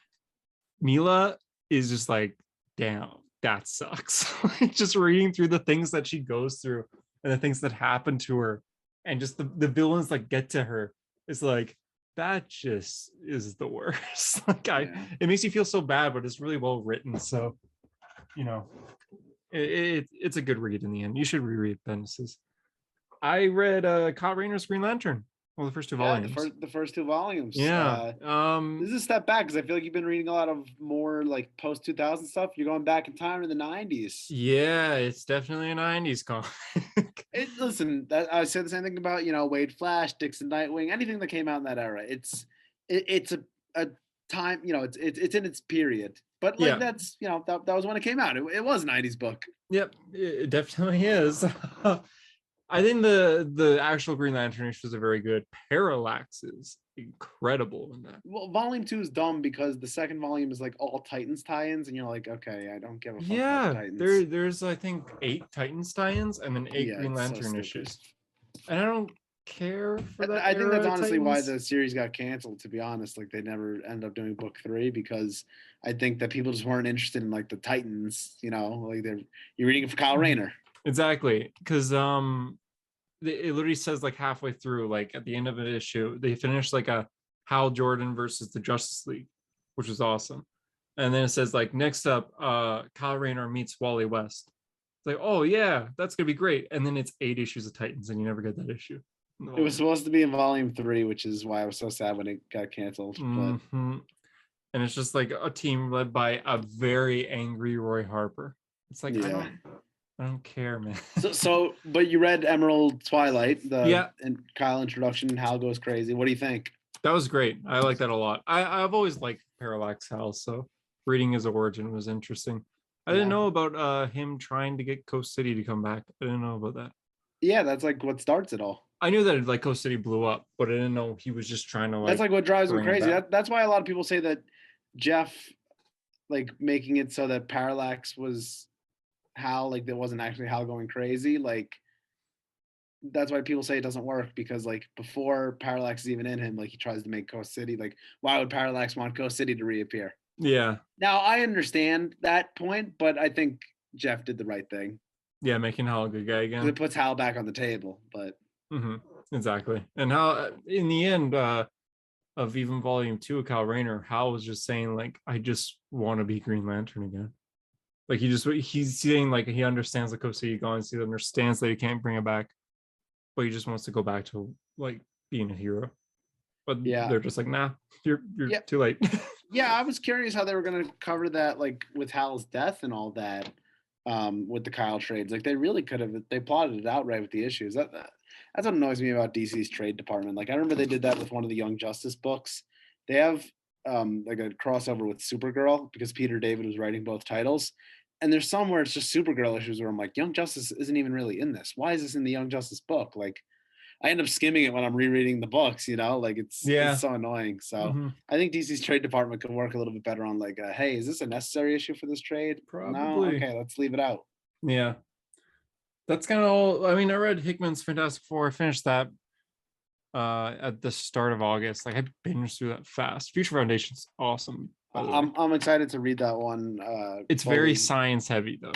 Mila is just like, damn, that sucks. Like just reading through the things that she goes through and the things that happen to her, and just the villains that get to her is like that just is the worst. Like Yeah. it makes you feel so bad, but it's really well written. So you know, it's a good read in the end. You should reread Bendis's. I read Kyle Rayner's Green Lantern. Well, the first two Yeah, volumes. the first 2 volumes. Yeah. This is a step back because I feel like you've been reading a lot of more like post 2000 stuff. You're going back in time to the 90s. Yeah, it's definitely a 90s comic. Listen, I said the same thing about, you know, Wade Flash, Dixon Nightwing, anything that came out in that era. It's a time, you know, it's in its period. But like Yeah. that's, you know, that was when it came out. It was a 90s book. Yep, it definitely is. I think the actual Green Lantern issues are very good. Parallax is incredible in that. Well, volume 2 is dumb because the second volume is like all Titans tie-ins, and you're like, okay, I don't give a fuck about the Yeah, Titans. there's I think 8 Titans tie-ins and then 8 Yeah, Green it's so Lantern stupid. issues. And I don't care for that I think that's era of honestly why Titans. the series got canceled, to be honest. Like they never end up doing book 3 because I think that people just weren't interested in like the Titans, you know, like you're reading it for Kyle Rayner. Exactly, because it literally says like halfway through, like at the end of an issue, they finished like a Hal Jordan versus the Justice League, which was awesome. And then it says like next up, Kyle Rayner meets Wally West. It's like, oh yeah, that's gonna be great. And then it's 8 issues of Titans, and you never get that issue. It was supposed to be in volume 3, which is why I was so sad when it got canceled. But and it's just like a team led by a very angry Roy Harper. It's like I don't care, man. But you read Emerald Twilight, Yeah, and Kyle introduction, and Hal goes crazy. What do you think? that was great. I like that a lot. I've always liked Parallax Hal, so reading his origin was interesting. I didn't know about him trying to get Coast City to come back. I didn't know about that. Yeah, that's like what starts it all. I knew that like Coast City blew up, but I didn't know he was just trying to like. That's like what drives him bring it crazy. back. That's why a lot of people say that Jeff, like making it so that Parallax was Hal, like there wasn't actually Hal going crazy. Like that's why people say it doesn't work, because like before Parallax is even in him, like he tries to make Coast City. Like why would Parallax want Coast City to reappear? Yeah. Now I understand that point, but I think Jeff did the right thing. Yeah, making Hal a good guy again. It puts Hal back on the table, but exactly. And Hal, in the end of even volume 2 of Kyle Rayner, Hal was just saying like, I just want to be Green Lantern again. Like he's saying like he understands the Coast City gone, he understands that he can't bring it back, but he just wants to go back to like being a hero. But they're just like, nah, you're too late. Yeah, I was curious how they were going to cover that, like with Hal's death and all that, with the Kyle trades. Like they really could have. They plotted it out right with the issues. That's what annoys me about DC's trade department. Like I remember they did that with one of the Young Justice books. They have like a crossover with Supergirl because Peter David was writing both titles. And there's some where it's just Supergirl issues where I'm like, Young Justice isn't even really in this. Why is this in the Young Justice book? Like I end up skimming it when I'm rereading the books, like it's so annoying. So I think DC's trade department could work a little bit better on like, hey, is this a necessary issue for this trade? Probably. No? Okay, let's leave it out. Yeah. That's kind of all. I mean, I read Hickman's Fantastic Four. I finished that at the start of August. Like I binged through that fast. Future Foundation's awesome. I'm excited to read that one. It's very science heavy though.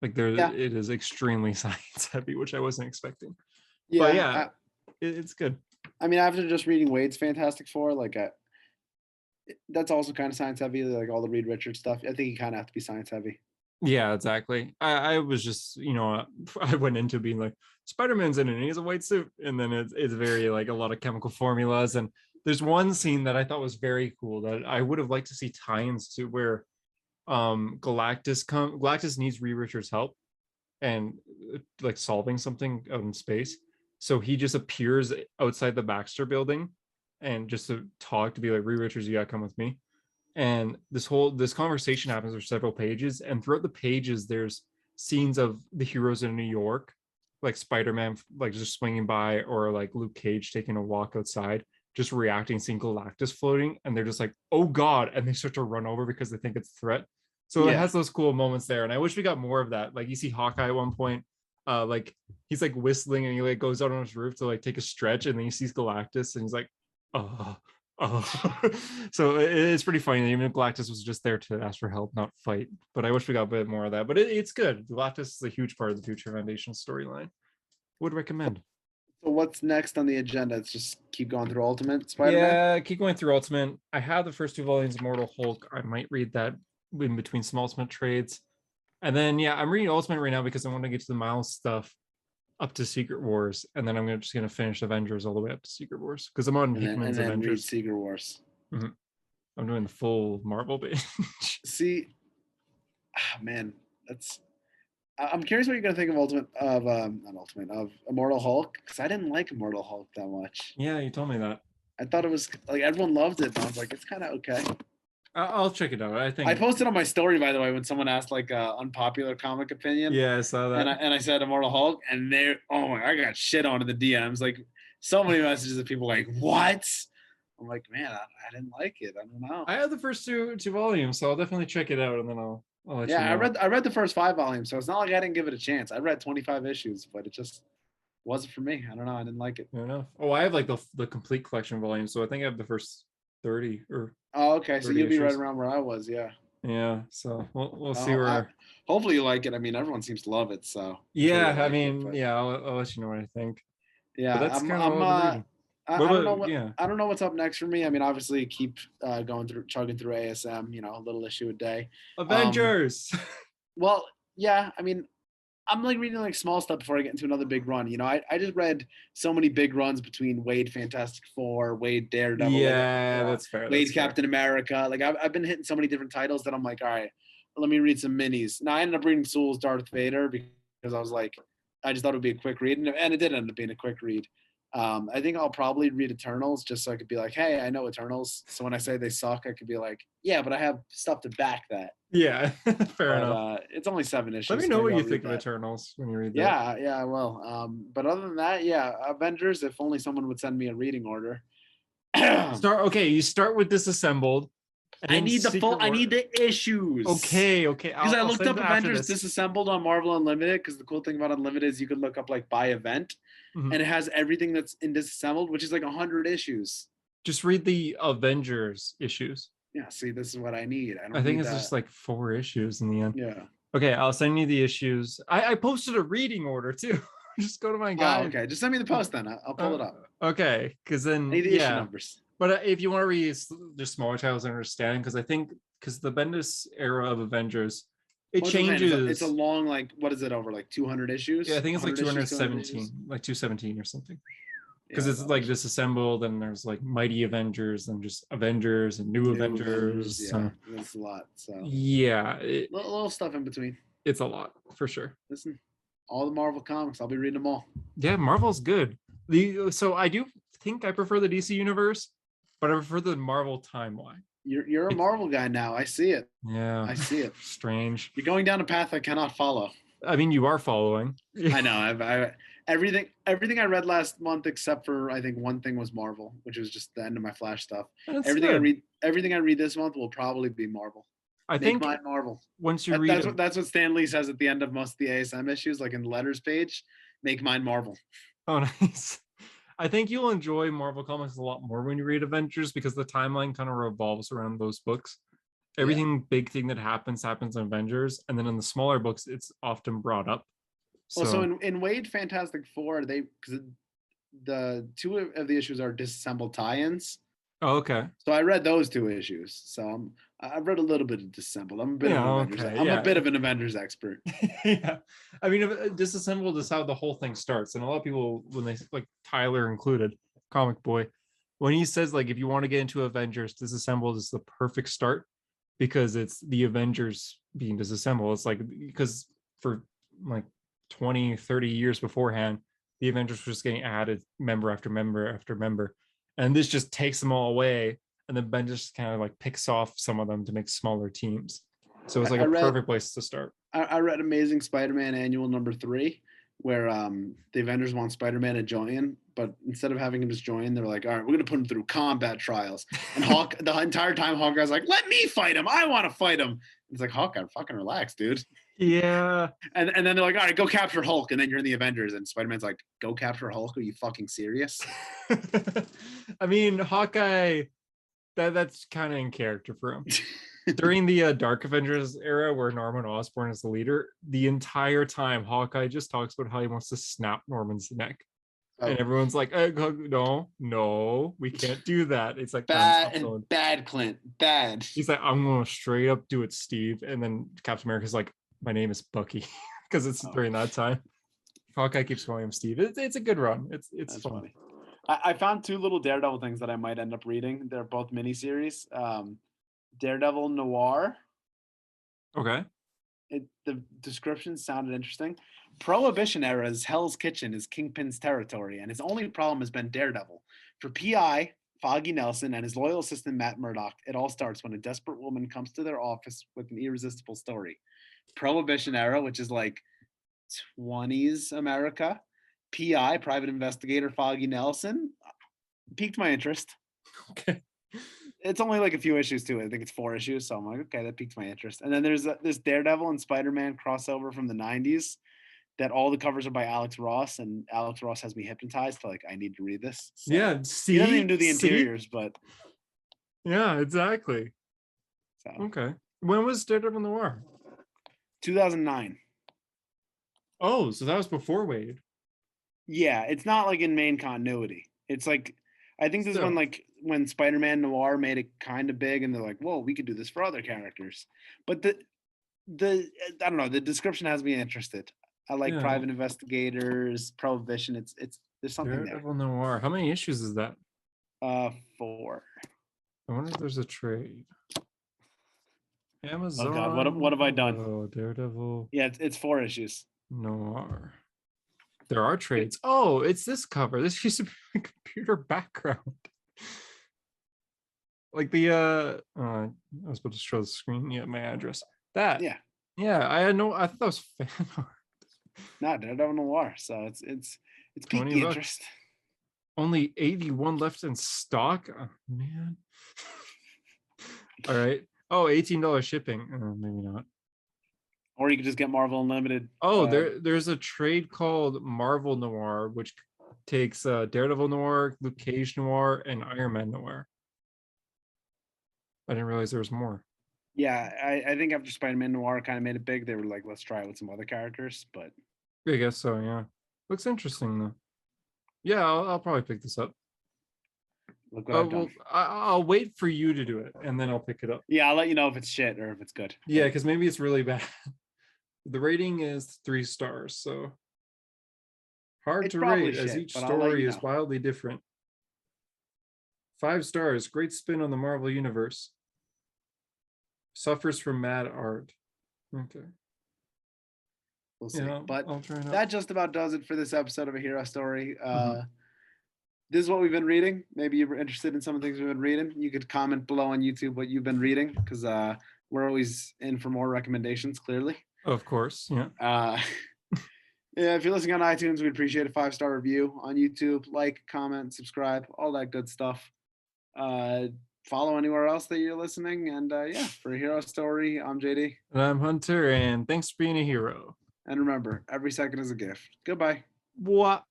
Like it is extremely science heavy, which I wasn't expecting. Yeah, but it's good. I mean, after just reading Wade's Fantastic Four, like that's also kind of science heavy, like all the Reed Richards stuff. I think you kind of have to be science heavy. Yeah, exactly. I was just, I went into being like, Spider-Man's in it and he has a white suit. And then it's very like a lot of chemical formulas. And there's one scene that I thought was very cool that I would have liked to see tie-ins to, where Galactus needs Reed Richards' help and like solving something out in space. So he just appears outside the Baxter building and just to talk, to be like, Reed Richards, you gotta come with me. And this conversation happens for several pages, and throughout the pages there's scenes of the heroes in New York, like Spider-Man like just swinging by, or like Luke Cage taking a walk outside, just reacting, seeing Galactus floating, and they're just like, oh god, and they start to run over because they think it's a threat. So it has those cool moments there, and I wish we got more of that. Like you see Hawkeye at one point, like he's like whistling and he like goes out on his roof to like take a stretch, and then he sees Galactus and he's like, oh. So it's pretty funny. Even if Galactus was just there to ask for help, not fight. But I wish we got a bit more of that. But it's good. Galactus is a huge part of the Future Foundation storyline. Would recommend. So what's next on the agenda? It's just keep going through Ultimate Spider-Man? Yeah, keep going through Ultimate. I have the first 2 volumes of Immortal Hulk. I might read that in between some Ultimate trades. And then, I'm reading Ultimate right now because I want to get to the Miles stuff up to Secret Wars, and then I'm just gonna finish Avengers all the way up to Secret Wars because I'm on Hickman's Avengers. Read Secret Wars. I'm doing the full Marvel binge. See, man, I'm curious what you're gonna think of Immortal Hulk, because I didn't like Immortal Hulk that much. Yeah, you told me that. I thought it was like everyone loved it, and I was like, it's kind of okay. I'll check it out. I think I posted on my story, by the way, when someone asked like unpopular comic opinion. Yeah, I saw that. And I said Immortal Hulk, and I got shit on in the DMs. Like so many messages of people like, what? I'm like, man, I didn't like it. I don't know. I had the first two volumes, so I'll definitely check it out, and then I'll let you know. I read the first 5 volumes, so it's not like I didn't give it a chance. I read 25 issues, but it just wasn't for me. I don't know. I didn't like it. Fair enough. Oh, I have like the complete collection volume, so I think I have the first 30 or. Oh, okay. So you'll be right around where I was, yeah. Yeah. So we'll see where. Hopefully you like it. I mean, everyone seems to love it. So. Yeah, I mean, I'll let you know what I think. Yeah, But that's I'm kind of I'm all I've been reading. What I don't know about what yeah, I don't know what's up next for me. I mean, obviously keep chugging through ASM, a little issue a day. Um, Avengers? well, yeah, I mean, I'm like reading like small stuff before I get into another big run. I just read so many big runs between Wade Fantastic Four, Wade Daredevil, Yeah, that's fair. That's Wade fair. Captain America. Like I've been hitting so many different titles that I'm like, all right, let me read some minis. Now I ended up reading Sewell's Darth Vader because I was like, I just thought it would be a quick read, and it did end up being a quick read. I think I'll probably read Eternals just so I could be like, hey, I know Eternals. So when I say they suck, I could be like, yeah, but I have stuff to back that. Yeah, fair But enough. it's only 7 Let me issues. So know maybe what I'll you read think of that. Eternals when you read that. Yeah, I will. But other than that, yeah, Avengers. If only someone would send me a reading order. I You start with Disassembled, and then need the full. Secret I War. need the issues. Okay. Because I I'll looked send up it after Avengers this. Disassembled on Marvel Unlimited. Because the cool thing about Unlimited is you could look up like by event, Mhm. and it has everything that's in Disassembled, which is like 100 issues. Just read the Avengers issues. Yeah, see, this is what I need. I I don't think need it's that. just like 4 issues in the end. Yeah. Okay, I'll send you the issues. I posted a reading order too. Just go to my Oh, guide. okay. Just send me the post then. I'll pull it up. Okay, because I then need the issue yeah. numbers. But if you want to read just smaller titles, I understand because I think because the Bendis era of Avengers, it Well, it's a changes. long, like, what is it, over like 200 Yeah, I issues? think it's like 100 issues, 200 issues? 217, like 217 or something. Because Yeah, it's well, like disassembled, and there's like Mighty Avengers, and just Avengers and New new Avengers. Avengers. Yeah, that's a lot. So, Yeah, little stuff in between. it's a lot for sure. Listen, all the Marvel comics, I'll be reading them all. Yeah, Marvel's good. So I do think I prefer the DC universe, but I prefer the Marvel timeline. You're a Marvel guy now. I see it. Yeah, I see it. strange. You're going down a path I cannot follow. I mean, you are following. I know. Everything I read last month, except for I think one thing, was Marvel, which was just the end of my Flash stuff. That's Everything I read this month will probably be Marvel. I Make think mine Marvel. once you read it, That's what Stan Lee says at the end of most of the ASM issues, like in the letters page. Make mine Marvel. oh nice. I think you'll enjoy Marvel comics a lot more when you read Avengers because the timeline kind of revolves around those books. Everything big thing that happens in Avengers, and then in the smaller books, it's often brought up. Well, so So in Wade Fantastic Four, because the two of the issues are disassembled tie-ins. okay. So I read those 2 issues. So I've read a little bit of disassembled. I'm a bit of an Avengers. Okay. I'm Yeah. a bit of an Avengers expert. Yeah. I mean, Disassembled is how the whole thing starts. And a lot of people, when they like Tyler included, Comic Boy, when he says, like, if you want to get into Avengers, Disassembled is the perfect start because it's the Avengers being disassembled. It's like, because for like 20, 30 years beforehand, the Avengers were just getting added member after member after member. And this just takes them all away. And then Ben just kind of like picks off some of them to make smaller teams. So it's like perfect place to start. I read Amazing Spider-Man Annual number 3, where the Avengers want Spider-Man to join, but instead of having him just join, they're like, all right, we're gonna put him through combat trials. And the entire time Hawkeye's like, let me fight him. I want to fight him. It's like, Hawkeye, fucking relax, dude. Yeah. And then they're like, all right, go capture Hulk, and then you're in the Avengers, and Spider-Man's like, go capture Hulk? Are you fucking serious? I mean, Hawkeye, that's kind of in character for him. During the Dark Avengers era, where Norman Osborn is the leader, the entire time Hawkeye just talks about how he wants to snap Norman's neck. And everyone's like, no, we can't do that. It's like bad, Clint, bad. He's like, I'm gonna straight up do it, Steve. And then Captain America's like, my name is Bucky, because it's during that time. Hawkeye keeps calling him Steve. It's a good run. It's fun. Funny. I found 2 little Daredevil things that I might end up reading. They're both miniseries. Daredevil Noir. Okay. The description sounded interesting. Prohibition era's Hell's Kitchen is Kingpin's territory, and his only problem has been Daredevil. For PI, Foggy Nelson, and his loyal assistant Matt Murdock, it all starts when a desperate woman comes to their office with an irresistible story. Prohibition era, which is like 20s America. PI, private investigator Foggy Nelson, piqued my interest. Okay. It's only like a few issues too. I think it's 4 issues, so I'm like, okay, that piqued my interest. And then there's this Daredevil and Spider-Man crossover from the 90s that all the covers are by Alex Ross, and Alex Ross has me hypnoptized to like, I need to read this. So, yeah, he doesn't even do the interiors, but yeah, exactly. So. Okay. When was Daredevil Noir? 2009. Oh, so that was before Wade. Yeah, it's not like in main continuity. It's like I think this is when Still, when Spider-Man Noir made it kind of big, and they're like, "Whoa, we could do this for other characters." But the I don't know. The description has me interested. I like yeah. private investigators, prohibition. It's there's something there. Daredevil Noir. How many issues is that? 4. I wonder if there's a trade. Oh God, Amazon. what have I done? Oh, Daredevil Yeah, it's 4 issues. Noir. There are trades. Oh, it's this cover. This used to be a computer background. Like the I was about to show the screen. Yeah, my address. That. Yeah, Yeah, I thought that was fan art. not Daredevil Noir. So it's piqued 20 the bucks. interest. Only 81 left in stock. Oh, man. All right. Oh, $18 shipping. Maybe not. Or you could just get Marvel Unlimited. Oh, there's a trade called Marvel Noir, which takes Daredevil Noir, Luke Cage Noir, and Iron Man Noir. I didn't realize there was more. Yeah, I think after Spider-Man Noir kind of made it big, they were like, let's try it with some other characters. But I guess so, yeah. Looks interesting though. Yeah, I'll probably pick this up. look what I've done. Well, I'll wait for you to do it and then I'll pick it up. Yeah, I'll let you know if it's shit or if it's good. Yeah, because maybe it's really bad. The rating is 3 stars, so hard It's to probably rate as shit, each but I'll let story you is know. wildly different. 5 stars, great spin on the Marvel Universe. Suffers from mad art. Okay. We'll see. Yeah, But I'll try it out. that just about does it for this episode of A Hero Story. Mhm. This is what we've been reading. Maybe you're interested in some of the things we've been reading. You could comment below on YouTube what you've been reading, because we're always in for more recommendations, clearly. Of course, yeah. Yeah, if you're listening on iTunes, we'd appreciate a 5-star review. On YouTube, like, comment, subscribe, all that good stuff. Follow anywhere else that you're listening. And yeah, for A Hero Story, I'm JD. And I'm Hunter, and thanks for being a hero. And remember, every second is a gift. Goodbye. What?